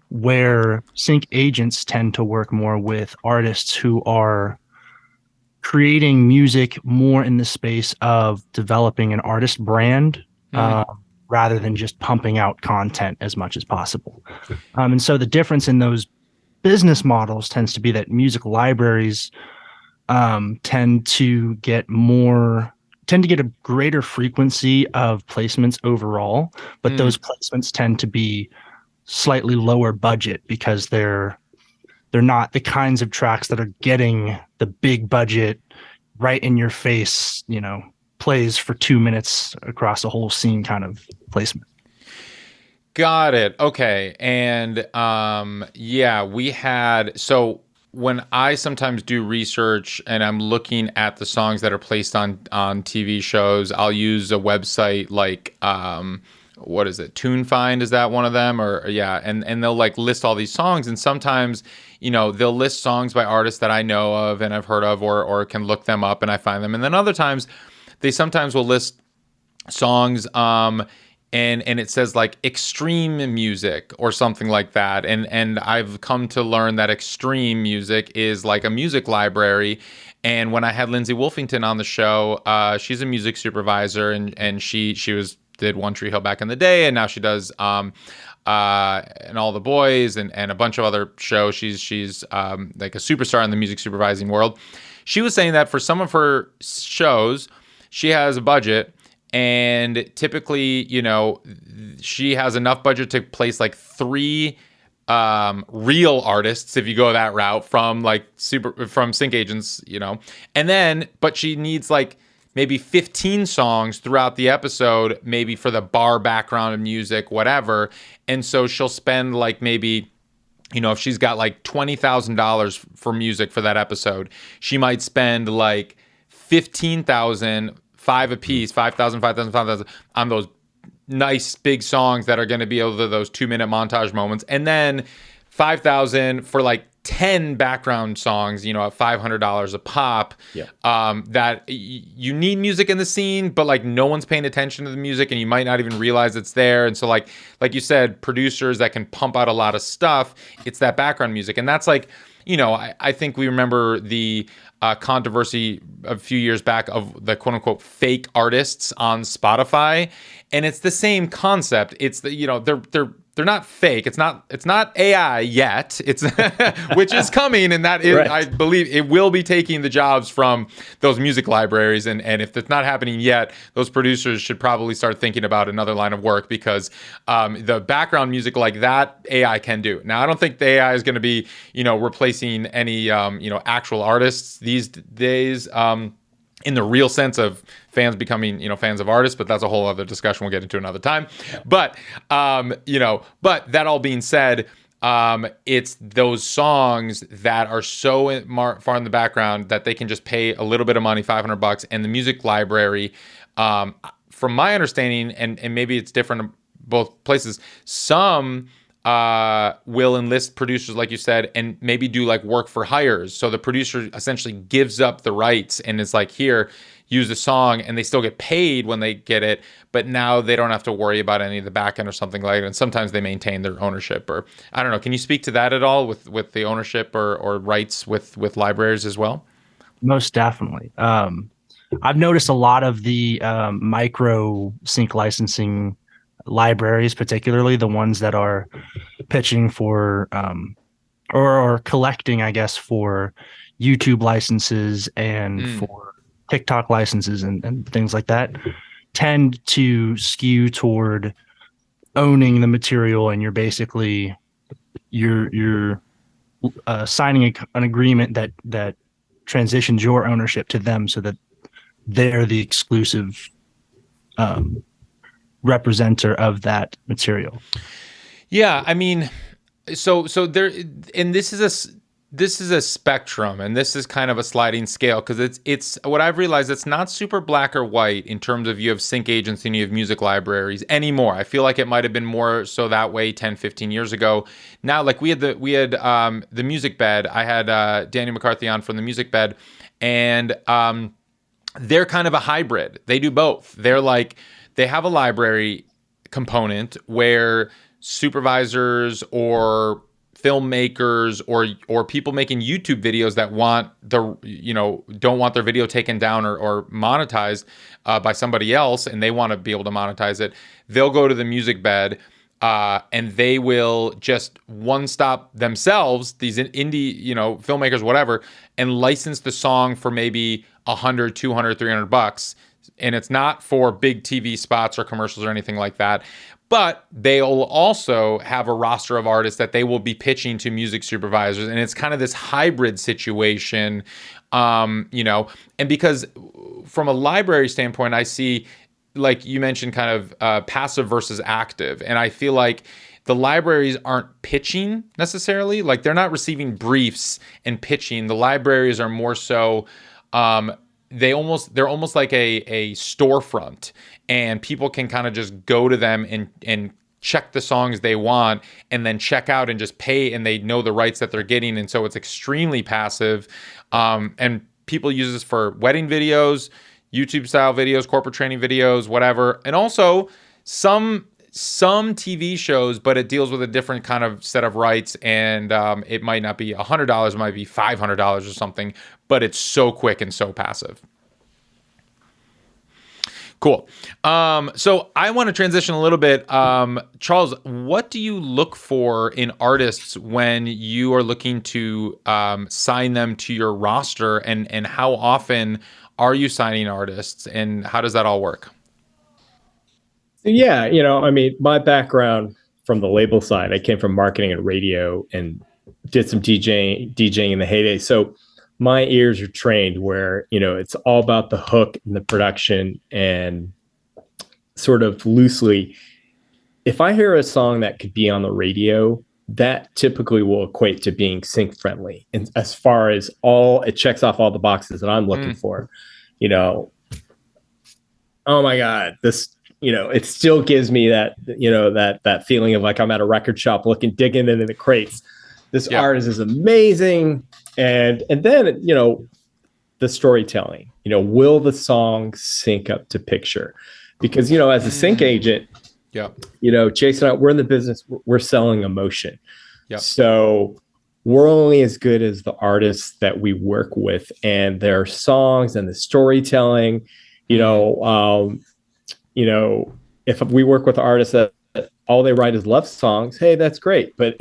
where sync agents tend to work more with artists who are creating music more in the space of developing an artist brand rather than just pumping out content as much as possible. And so the difference in those business models tends to be that music libraries tend to get a greater frequency of placements overall, but those placements tend to be slightly lower budget because they're not the kinds of tracks that are getting the big budget, right in your face, plays for 2 minutes across a whole scene kind of placement. Got it. Okay. And so when I sometimes do research and I'm looking at the songs that are placed on TV shows, I'll use a website like, what is it? TuneFind, is that one of them? And they'll like list all these songs, and sometimes, they'll list songs by artists that I know of and I've heard of, or can look them up and I find them. And then other times they sometimes will list songs, and it says like extreme music or something like that. And I've come to learn that extreme music is like a music library. And when I had Lindsay Wolfington on the show, she's a music supervisor, and she did One Tree Hill back in the day, and now she does and All the Boys and a bunch of other shows. She's like a superstar in the music supervising world. She was saying that for some of her shows, she has a budget. And typically, she has enough budget to place like 3 real artists, if you go that route, from sync agents, but she needs like maybe 15 songs throughout the episode, maybe for the bar background of music, whatever. And so she'll spend like maybe, if she's got like $20,000 for music for that episode, she might spend like $15,000, 5 apiece, 5,000 on those nice big songs that are going to be able to those 2-minute montage moments, and then 5,000 for like 10 background songs, at $500 a pop. Yeah. That you need music in the scene, but like no one's paying attention to the music, and you might not even realize it's there. And so like you said, producers that can pump out a lot of stuff, it's that background music, and that's like, I think we remember the controversy a few years back of the quote unquote fake artists on Spotify. and it's the same concept. It's the, you know, they're not fake. It's not AI yet. It's which is coming, and that is, right. I believe it will be taking the jobs from those music libraries. And if it's not happening yet, those producers should probably start thinking about another line of work, because the background music like that AI can do. Now, I don't think the AI is going to be, you know, replacing any actual artists these days. In the real sense of fans becoming, you know, fans of artists, but that's a whole other discussion we'll get into another time. But, but that all being said, it's those songs that are so far in the background that they can just pay a little bit of money, $500, and the music library, from my understanding, and maybe it's different in both places, some will enlist producers, like you said, and maybe do like work for hires. So the producer essentially gives up the rights and it's like, here, use the song, and they still get paid when they get it, but now they don't have to worry about any of the back end or something like that. And sometimes they maintain their ownership, or I don't know. Can you speak to that at all with the ownership or rights with libraries as well? Most definitely. I've noticed a lot of the micro sync licensing libraries, particularly the ones that are pitching for or collecting, I guess, for YouTube licenses and for TikTok licenses and things like that, tend to skew toward owning the material, and you're basically you're signing an agreement that transitions your ownership to them, so that they're the exclusive representer of that material. Yeah, I mean, so there, and this is a spectrum, and this is kind of a sliding scale, because it's what I've realized, it's not super black or white in terms of you have sync agents and you have music libraries anymore. I feel like it might have been more so that way 10, 15 years ago. Now, like we had the Music Bed. I had Daniel McCarthy on from the Music Bed, and they're kind of a hybrid. They do both. They have a library component where supervisors or filmmakers or people making YouTube videos that don't want their video taken down or monetized by somebody else, and they want to be able to monetize it, they'll go to the Music Bed, and they will just one-stop themselves, these indie, filmmakers, whatever, and license the song for maybe $100, $200, $300. And it's not for big TV spots or commercials or anything like that. But they'll also have a roster of artists that they will be pitching to music supervisors. And it's kind of this hybrid situation, and because from a library standpoint, I see, like you mentioned, kind of passive versus active. And I feel like the libraries aren't pitching necessarily. Like, they're not receiving briefs and pitching. The libraries are more so, they're almost like a storefront, and people can kind of just go to them and check the songs they want, and then check out and just pay, and they know the rights that they're getting. And so it's extremely passive. And people use this for wedding videos, YouTube style videos, corporate training videos, whatever. And also some TV shows, but it deals with a different kind of set of rights, and it might not be $100, it might be $500 or something, but it's so quick and so passive. Cool. So I want to transition a little bit. Charles, what do you look for in artists when you are looking to sign them to your roster, and how often are you signing artists, and how does that all work? Yeah, my background from the label side, I came from marketing and radio and did some DJing in the heyday. So my ears are trained where, it's all about the hook and the production, and sort of loosely, if I hear a song that could be on the radio, that typically will equate to being sync friendly. And as far as it checks off all the boxes that I'm looking for, oh my God, this, it still gives me that, that feeling of like I'm at a record shop digging into the crates. This artist is amazing. And then, the storytelling, will the song sync up to picture? Because, as a sync agent, Jason and I, we're in the business, we're selling emotion. So we're only as good as the artists that we work with, and their songs and the storytelling, if we work with artists that all they write is love songs, hey, that's great. But,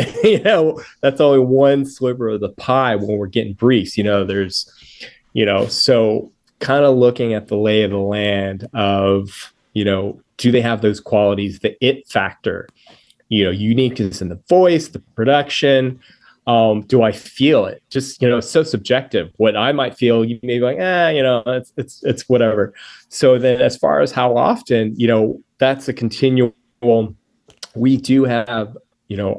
that's only one sliver of the pie when we're getting briefs. There's, so kind of looking at the lay of the land of, do they have those qualities, the it factor, uniqueness in the voice, the production. Do I feel it? Just, it's so subjective. What I might feel, you may be like, it's whatever. So then as far as how often, that's a continual. We do have,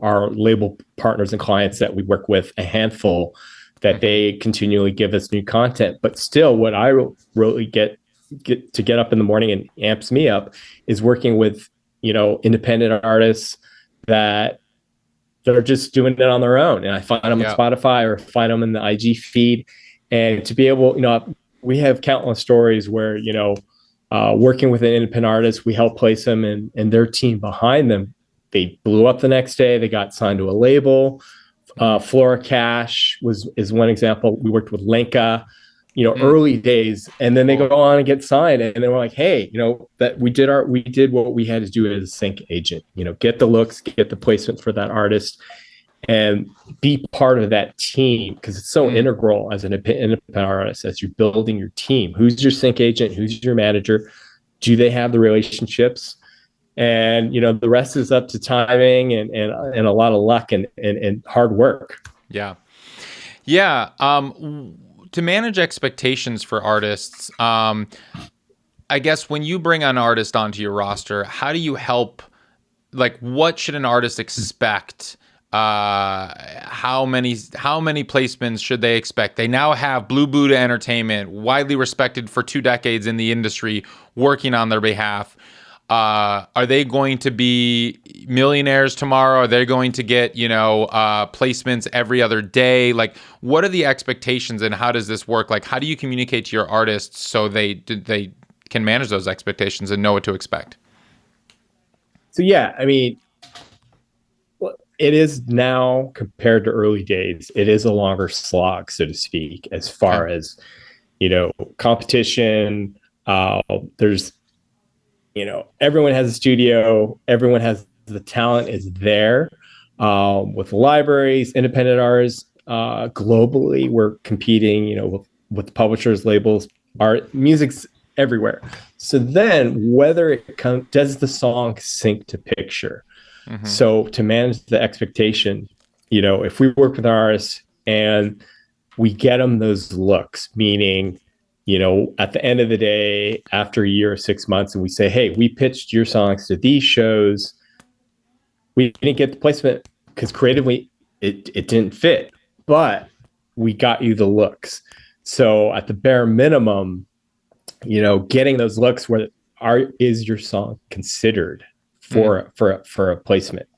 our label partners and clients that we work with, a handful that they continually give us new content. But still, what I really get up in the morning and amps me up is working with, independent artists that are just doing it on their own. And I find them on Spotify or find them in the IG feed. And to be able, we have countless stories where, working with an independent artist, we help place them and their team behind them. They blew up the next day. They got signed to a label. Flora Cash is one example. We worked with Lenka, early days, and then they go on and get signed. And then we're like, hey, that we did what we had to do as a sync agent, get the looks, get the placement for that artist, and be part of that team, because it's so integral as an independent artist as you're building your team. Who's your sync agent? Who's your manager? Do they have the relationships? And the rest is up to timing and a lot of luck and hard work. Yeah. To manage expectations for artists, I guess when you bring an artist onto your roster, how do you help? Like, what should an artist expect? How many placements should they expect? They now have Blue Buddha Entertainment, widely respected for 2 decades in the industry, working on their behalf. Are they going to be millionaires tomorrow? Are they going to get, placements every other day? Like, what are the expectations and how does this work? Like, how do you communicate to your artists so they can manage those expectations and know what to expect? So, it is now, compared to early days, it is a longer slog, so to speak, as far as, competition. There's, everyone has a studio, everyone has the talent is there, with libraries, independent artists, globally, we're competing, with publishers, labels, art, music's everywhere. So then whether does the song sync to picture? Mm-hmm. So to manage the expectation, if we work with artists and we get them those looks, meaning, at the end of the day, after a year or 6 months, and we say, hey, we pitched your songs to these shows. We didn't get the placement because creatively it didn't fit, but we got you the looks. So at the bare minimum, getting those looks where is your song considered for a placement,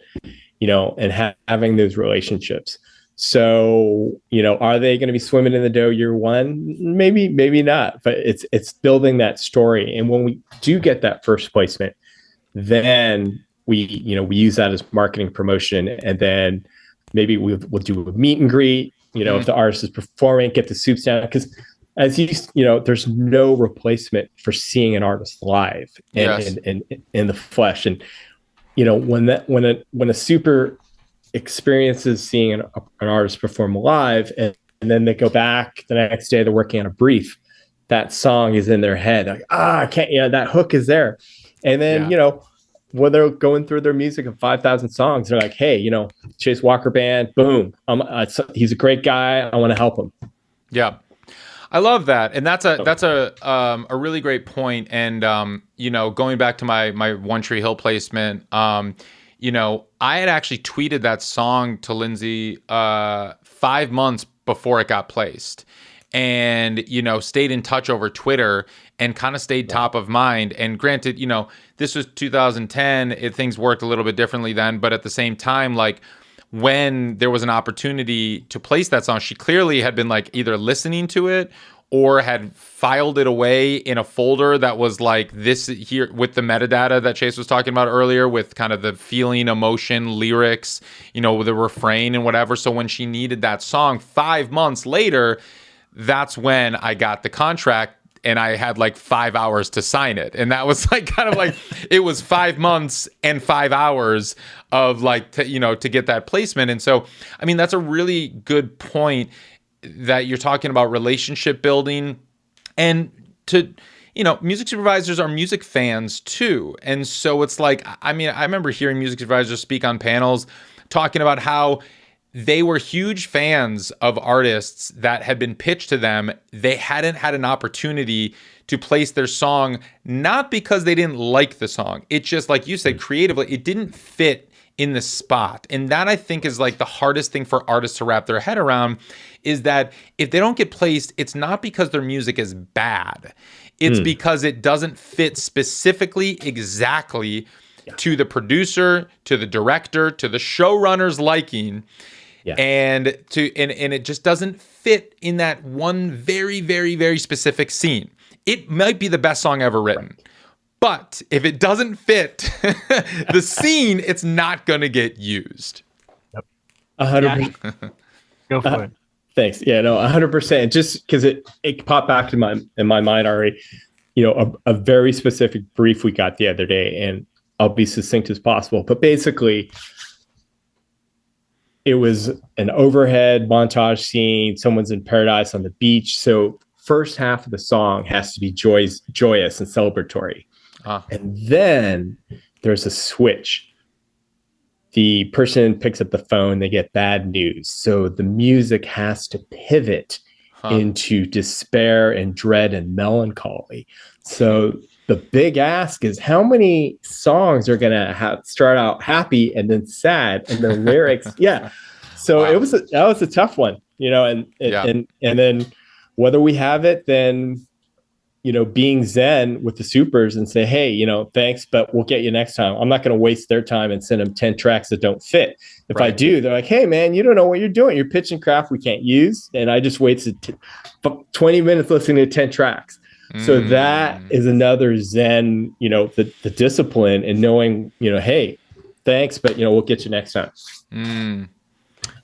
and having those relationships. So, are they going to be swimming in the dough year one? Maybe not, but it's building that story. And when we do get that first placement, then we use that as marketing promotion. And then maybe we'll do a meet and greet, if the artist is performing, get the soups down. Because as there's no replacement for seeing an artist live and in the flesh. And, when a super experiences seeing an artist perform live and then they go back the next day, they're working on a brief, that song is in their head, like, I can't, that hook is there. And then when they're going through their music of 5,000 songs, they're like, hey, Chase Walker Band, boom, he's a great guy, I want to help him. I love that, and that's a really great point. And going back to my One Tree Hill placement, I had actually tweeted that song to Lindsay 5 months before it got placed, and stayed in touch over Twitter and kind of stayed top of mind. And granted, this was 2010, things worked a little bit differently then, but at the same time, like, when there was an opportunity to place that song, she clearly had been like either listening to it or had filed it away in a folder that was like this here with the metadata that Chase was talking about earlier, with kind of the feeling, emotion, lyrics, with the refrain and whatever. So when she needed that song 5 months later, that's when I got the contract. and I had like 5 hours to sign it. And that was like kind of like, it was 5 months and 5 hours of like, to get that placement. And so, I mean, that's a really good point that you're talking about relationship building, and music supervisors are music fans too. And so it's like, I mean, I remember hearing music supervisors speak on panels talking about how they were huge fans of artists that had been pitched to them. They hadn't had an opportunity to place their song, not because they didn't like the song. It just, like you said, creatively, it didn't fit in the spot. And that, I think, is like the hardest thing for artists to wrap their head around, is that if they don't get placed, it's not because their music is bad. It's because it doesn't fit specifically, exactly to the producer, to the director, to the showrunner's liking. Yeah. And it just doesn't fit in that one very, very, very specific scene. It might be the best song ever written. Right. But if it doesn't fit the scene, it's not going to get used. 100%. Go for it. Thanks. Yeah, no, 100%. Just because it popped back in my mind, Ari, a very specific brief we got the other day, and I'll be succinct as possible. But basically, it was an overhead montage scene. Someone's in paradise on the beach. So first half of the song has to be joyous and celebratory. And then there's a switch. The person picks up the phone, they get bad news. So the music has to pivot into despair and dread and melancholy. So the big ask is, how many songs are going to start out happy and then sad, and the lyrics? Yeah. So that was a tough one, and then whether we have it, then, being zen with the supers and say, hey, thanks, but we'll get you next time. I'm not going to waste their time and send them 10 tracks that don't fit. If I do, they're like, hey man, you don't know what you're doing. You're pitching crap we can't use. And I just wasted 20 minutes listening to 10 tracks. So that is another zen, the discipline and knowing, hey, thanks, but we'll get you next time.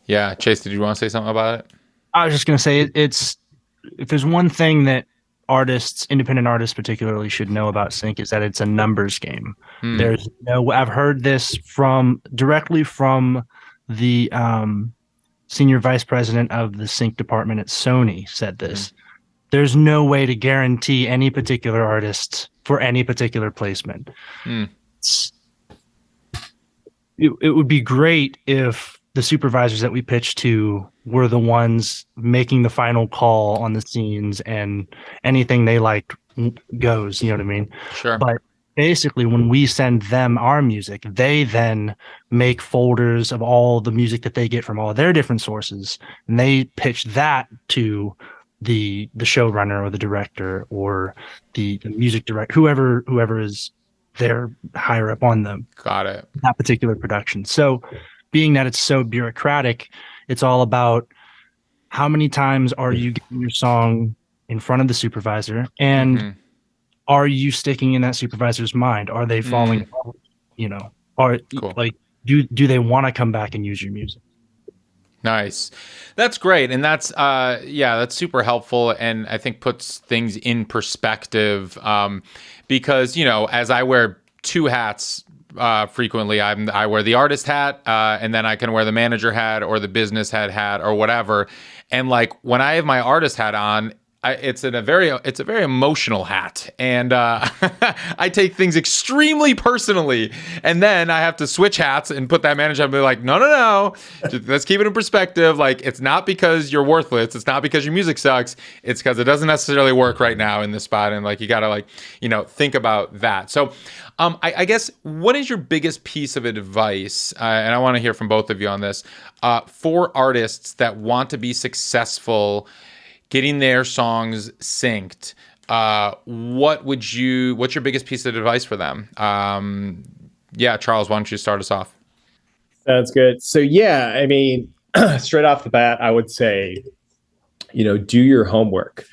Yeah. Chase, did you want to say something about it? I was just going to say, it's, if there's one thing that independent artists particularly should know about sync, is that it's a numbers game. There's I've heard this directly from the senior vice president of the sync department at Sony said this. There's no way to guarantee any particular artist for any particular placement. It would be great if the supervisors that we pitch to were the ones making the final call on the scenes, and anything they liked goes, you know what I mean? Sure. But basically, when we send them our music, they then make folders of all the music that they get from all their different sources, and they pitch that to the showrunner or the director or the music director, whoever is there higher up on them. Got it. That particular production. So being that it's so bureaucratic, it's all about how many times are you getting your song in front of the supervisor, and are you sticking in that supervisor's mind? Are they falling, cool. Like, do they want to come back and use your music? Nice. That's great. And that's, that's super helpful. And I think puts things in perspective, because, as I wear two hats, frequently, I wear the artist hat, and then I can wear the manager hat or the business head hat or whatever. And like, when I have my artist hat on, it's a very emotional hat, and I take things extremely personally. And then I have to switch hats and put that manager and be like, no, let's keep it in perspective. Like, it's not because you're worthless. It's not because your music sucks. It's because it doesn't necessarily work right now in this spot. And like, you gotta think about that. So, I guess, what is your biggest piece of advice? And I want to hear from both of you on this, for artists that want to be successful getting their songs synced. What's your biggest piece of advice for them? Charles, why don't you start us off? Sounds good. So I mean, straight off the bat, I would say, do your homework.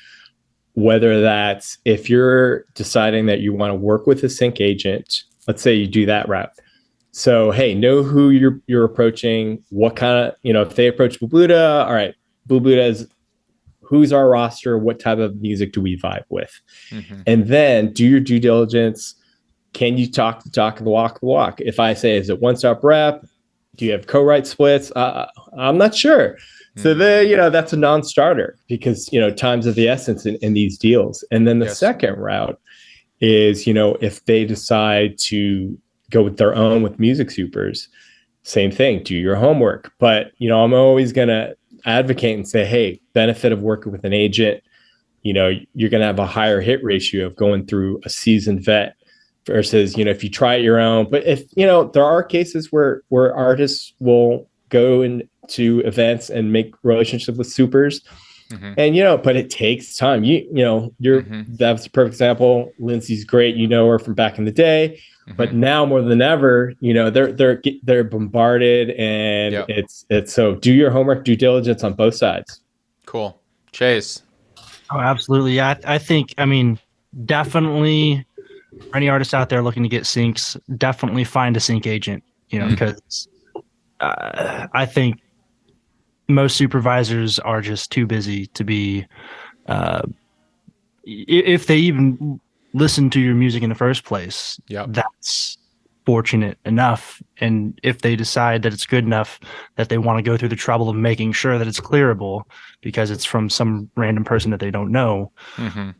Whether that's, if you're deciding that you want to work with a sync agent, let's say you do that route. So, hey, know who you're approaching, what kind of, if they approach Bluebuda, all right, Bluebuda is who's our roster, what type of music do we vibe with, and then do your due diligence. Can you talk the talk and walk the walk? If I say, is it one-stop rep? Do you have co-write splits? I'm not sure. So then, that's a non-starter because, time's of the essence in these deals. And then the second route is, if they decide to go with their own with music supers, same thing, do your homework. But, I'm always going to advocate and say, hey, benefit of working with an agent, you're going to have a higher hit ratio of going through a seasoned vet versus, if you try it your own. But if, there are cases where artists will go into events and make relationships with supers. And, but it takes time. That's a perfect example. Lindsay's great. Her from back in the day, but now more than ever, they're bombarded, and it's so do your homework, due diligence on both sides. Cool. Chase. Oh, absolutely. Yeah. Definitely for any artists out there looking to get syncs, definitely find a sync agent, because I think most supervisors are just too busy to be, if they even listen to your music in the first place, that's fortunate enough. And if they decide that it's good enough that they want to go through the trouble of making sure that it's clearable because it's from some random person that they don't know,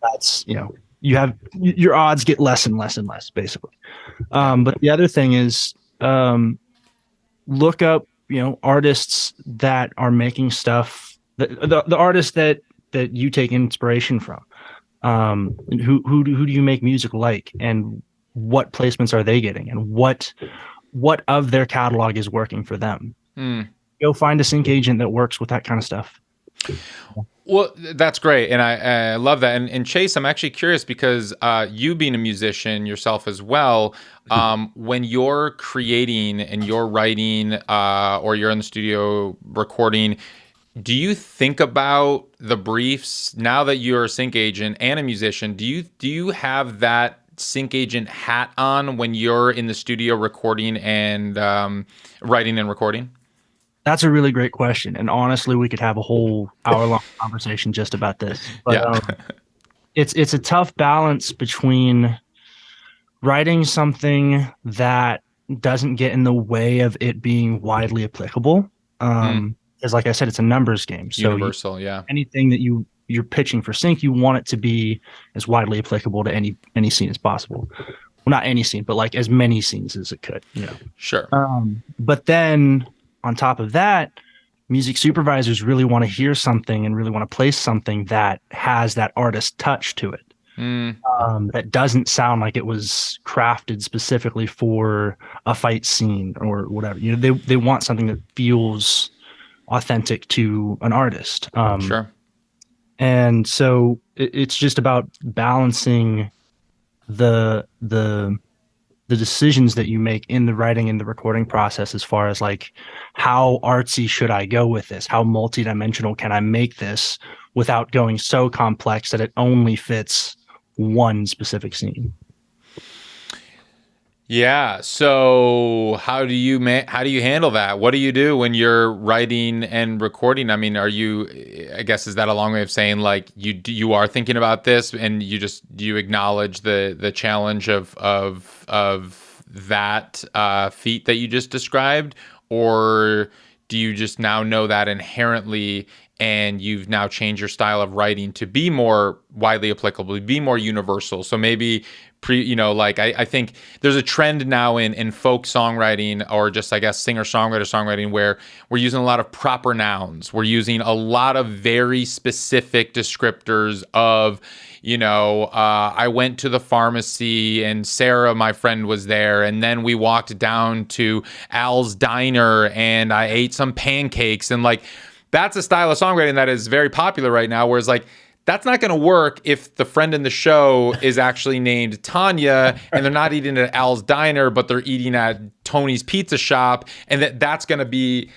that's, you have your odds get less and less and less, basically. But the other thing is, look up, artists that are making stuff, the artists that you take inspiration from. Who do you make music like, and what placements are they getting, and what of their catalog is working for them? Go find a sync agent that works with that kind of stuff. Well, that's great, and I love that. And Chase, I'm actually curious because you being a musician yourself as well, when you're creating and you're writing or you're in the studio recording, do you think about the briefs now that you're a sync agent and a musician? Do you have that sync agent hat on when you're in the studio recording and writing and recording? That's a really great question. And honestly, we could have a whole hour-long conversation just about this. But it's a tough balance between writing something that doesn't get in the way of it being widely applicable. Because like I said, it's a numbers game. So universal, anything that you're pitching for sync, you want it to be as widely applicable to any scene as possible. Well, not any scene, but like as many scenes as it could. Sure. But then on top of that, music supervisors really want to hear something and really want to place something that has that artist touch to it. That doesn't sound like it was crafted specifically for a fight scene or whatever. They want something that feels authentic to an artist. Sure. And so it's just about balancing the decisions that you make in the writing and the recording process, as far as like, how artsy should I go with this? How multidimensional can I make this without going so complex that it only fits one specific scene? Yeah. So how do you handle that? What do you do when you're writing and recording? I mean, I guess, is that a long way of saying like you are thinking about this and do you acknowledge the challenge of that feat that you just described, or do you just now know that inherently and you've now changed your style of writing to be more widely applicable, be more universal? So maybe I think there's a trend now in folk songwriting, or just, I guess, singer-songwriter songwriting, where we're using a lot of proper nouns. We're using a lot of very specific descriptors of, I went to the pharmacy and Sarah, my friend, was there. And then we walked down to Al's Diner and I ate some pancakes. And like, that's a style of songwriting that is very popular right now, whereas like, that's not going to work if the friend in the show is actually named Tanya and they're not eating at Al's Diner, but they're eating at Tony's Pizza Shop, and that's going to be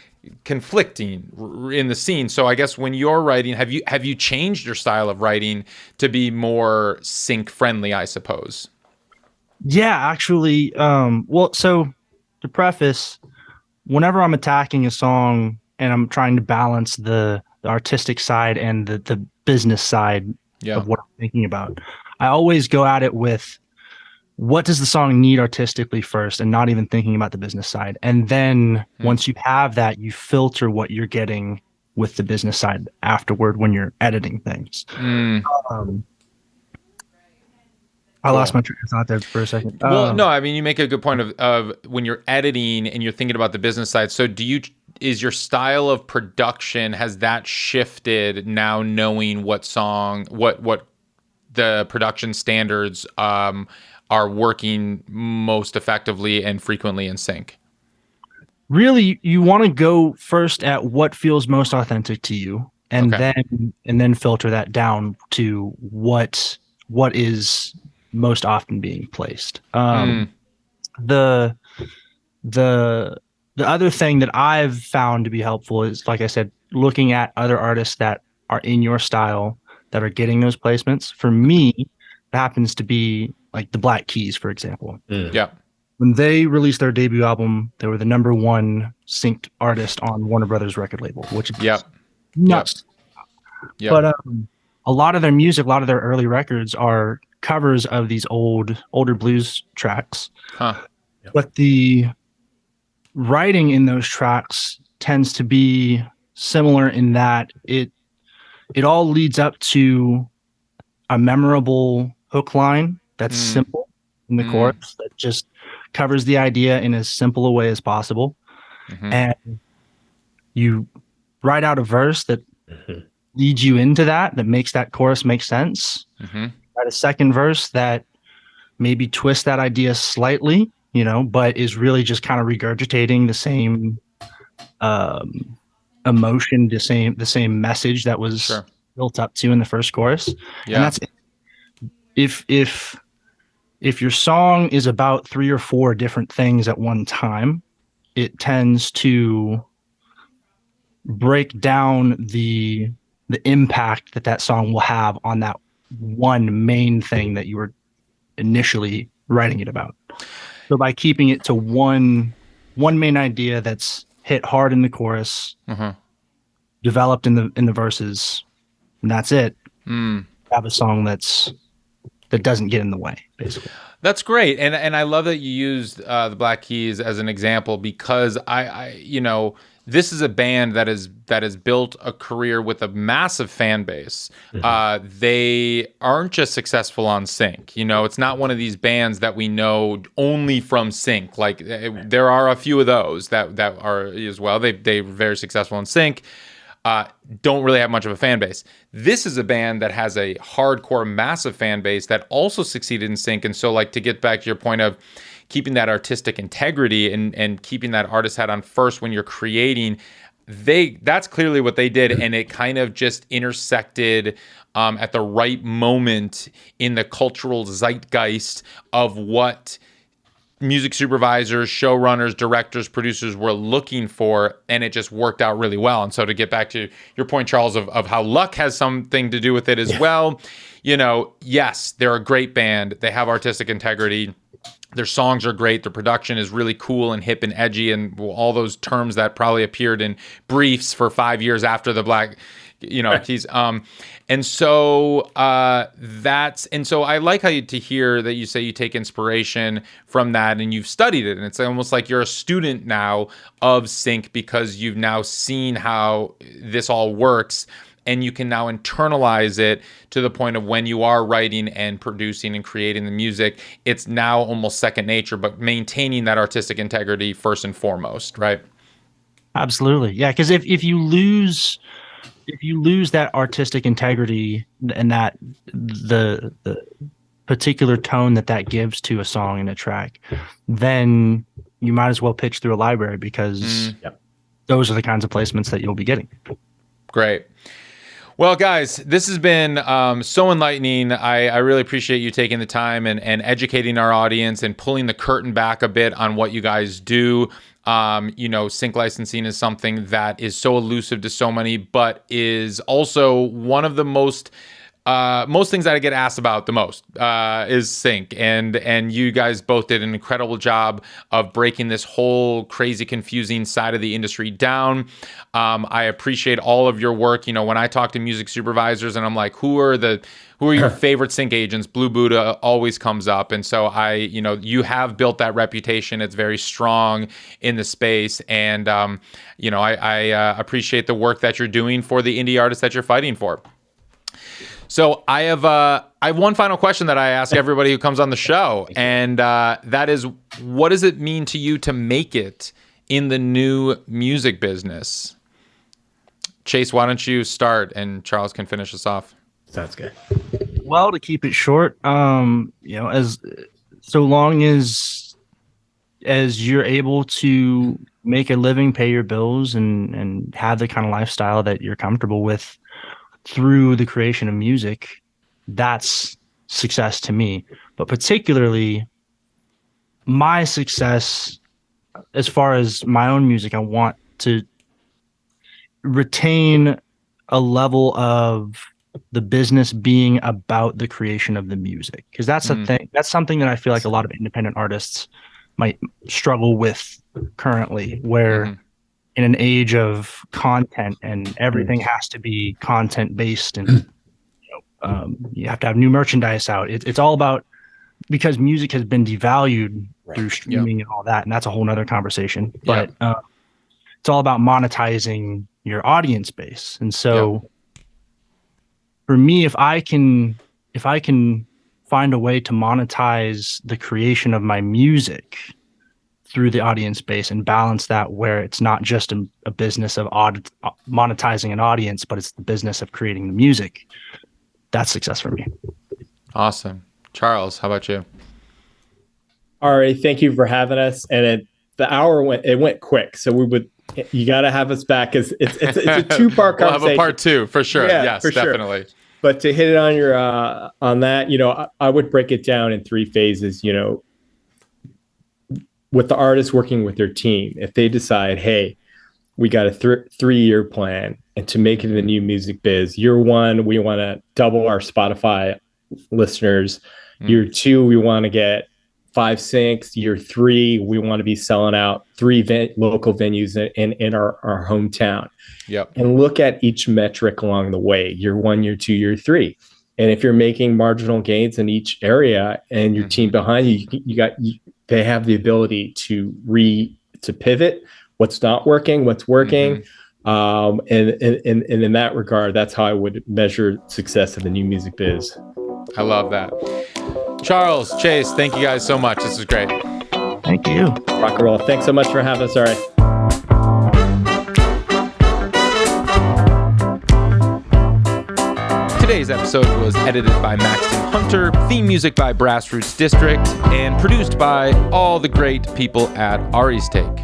conflicting in the scene. So I guess when you're writing, have you changed your style of writing to be more sync friendly, I suppose? Yeah, actually. So to preface, whenever I'm attacking a song and I'm trying to balance the artistic side and the business side Yeah. of what I'm thinking about. I always go at it with what does the song need artistically first, and not even thinking about the business side. And then once you have that, you filter what you're getting with the business side afterward when you're editing things. I lost my train of thought there for a second. Well, no, I mean, you make a good point of when you're editing and you're thinking about the business side. So is your style of production, has that shifted now knowing what the production standards are working most effectively and frequently in sync? Really, you want to go first at what feels most authentic to you, and then filter that down to what is most often being placed. The other thing that I've found to be helpful is, like I said, looking at other artists that are in your style that are getting those placements. For me, it happens to be like the Black Keys, for example. Yeah. When they released their debut album, they were the #1 synced artist on Warner Brothers record label, which is nuts. Yep. But a lot of their music, a lot of their early records are covers of these older blues tracks. But the writing in those tracks tends to be similar in that it all leads up to a memorable hook line that's simple in the chorus, that just covers the idea in as simple a way as possible. And you write out a verse that leads you into that makes that chorus make sense. Write a second verse that maybe twists that idea slightly, but is really just kind of regurgitating the same emotion, the same message that was built up to in the first chorus. And that's if your song is about 3 or 4 different things at one time, it tends to break down the impact that song will have on that one main thing that you were initially writing it about. So by keeping it to one main idea that's hit hard in the chorus, developed in the verses, and that's it. Have a song that doesn't get in the way, basically. That's great, and I love that you used the Black Keys as an example, because I this is a band that has built a career with a massive fan base. They aren't just successful on sync. It's not one of these bands that we know only from sync. Like there are a few of those that are as well. They're very successful on sync. Don't really have much of a fan base. This is a band that has a hardcore, massive fan base that also succeeded in sync. And so, like, to get back to your point of keeping that artistic integrity and keeping that artist hat on first when you're creating, that's clearly what they did. And it kind of just intersected at the right moment in the cultural zeitgeist of what music supervisors, showrunners, directors, producers were looking for, and it just worked out really well. And so to get back to your point, Charles, of how luck has something to do with it as well, yes, they're a great band. They have artistic integrity. Their songs are great. Their production is really cool and hip and edgy, and all those terms that probably appeared in briefs for 5 years after the Black Keys. And so I like to hear that you say you take inspiration from that and you've studied it. And it's almost like you're a student now of sync, because you've now seen how this all works, and you can now internalize it to the point of when you are writing and producing and creating the music, it's now almost second nature, but maintaining that artistic integrity first and foremost, right? Absolutely. Yeah. Because if you lose that artistic integrity and that the particular tone that gives to a song and a track, then you might as well pitch through a library, because those are the kinds of placements that you'll be getting. Great. Well, guys, this has been so enlightening. I really appreciate you taking the time and educating our audience and pulling the curtain back a bit on what you guys do. Sync licensing is something that is so elusive to so many, but is also one of the most most things that I get asked about the most is sync, and you guys both did an incredible job of breaking this whole crazy, confusing side of the industry down. I appreciate all of your work. You know, when I talk to music supervisors and I'm like, who are your favorite sync agents? Blue Buddha always comes up, and so you have built that reputation. It's very strong in the space, and I appreciate the work that you're doing for the indie artists that you're fighting for. So I have one final question that I ask everybody who comes on the show, and that is, what does it mean to you to make it in the new music business? Chase, why don't you start, and Charles can finish us off. Sounds good. Well, to keep it short, as so long as you're able to make a living, pay your bills, and have the kind of lifestyle that you're comfortable with through the creation of music, that's success to me. But particularly my success, as far as my own music, I want to retain a level of the business being about the creation of the music, because that's a thing. That's something that I feel like a lot of independent artists might struggle with currently, where in an age of content and everything has to be content based, and you have to have new merchandise out. It's all about, because music has been devalued through streaming and all that, and that's a whole nother conversation. But it's all about monetizing your audience base. And so for me, if I can find a way to monetize the creation of my music through the audience base and balance that, where it's not just a business of monetizing an audience, but it's the business of creating the music, that's success for me. Awesome. Charles, how about you? Ari, thank you for having us. And the hour went quick, so you got to have us back, because it's a two-part conversation. We'll have a part two for sure. Yeah, yes, for definitely. Sure. But to hit it on your on that, I would break it down in three phases. With the artist working with their team, if they decide, hey, we got a 3-year plan, and to make it in the new music biz, year 1, we want to double our Spotify listeners. Year 2, we want to get 5 syncs. Year 3, we want to be selling out 3 local venues in our hometown. Yep. And look at each metric along the way, year 1, year 2, year 3. And if you're making marginal gains in each area and your team behind you, they have the ability to pivot what's not working, what's working. And in that regard, that's how I would measure success of the new music biz. I love that. Charles, Chase, thank you guys so much. This is great. Thank you. Rock and roll. Thanks so much for having us, Ari. Today's episode was edited by Maxton Hunter, theme music by Brass Roots District, and produced by all the great people at Ari's Take.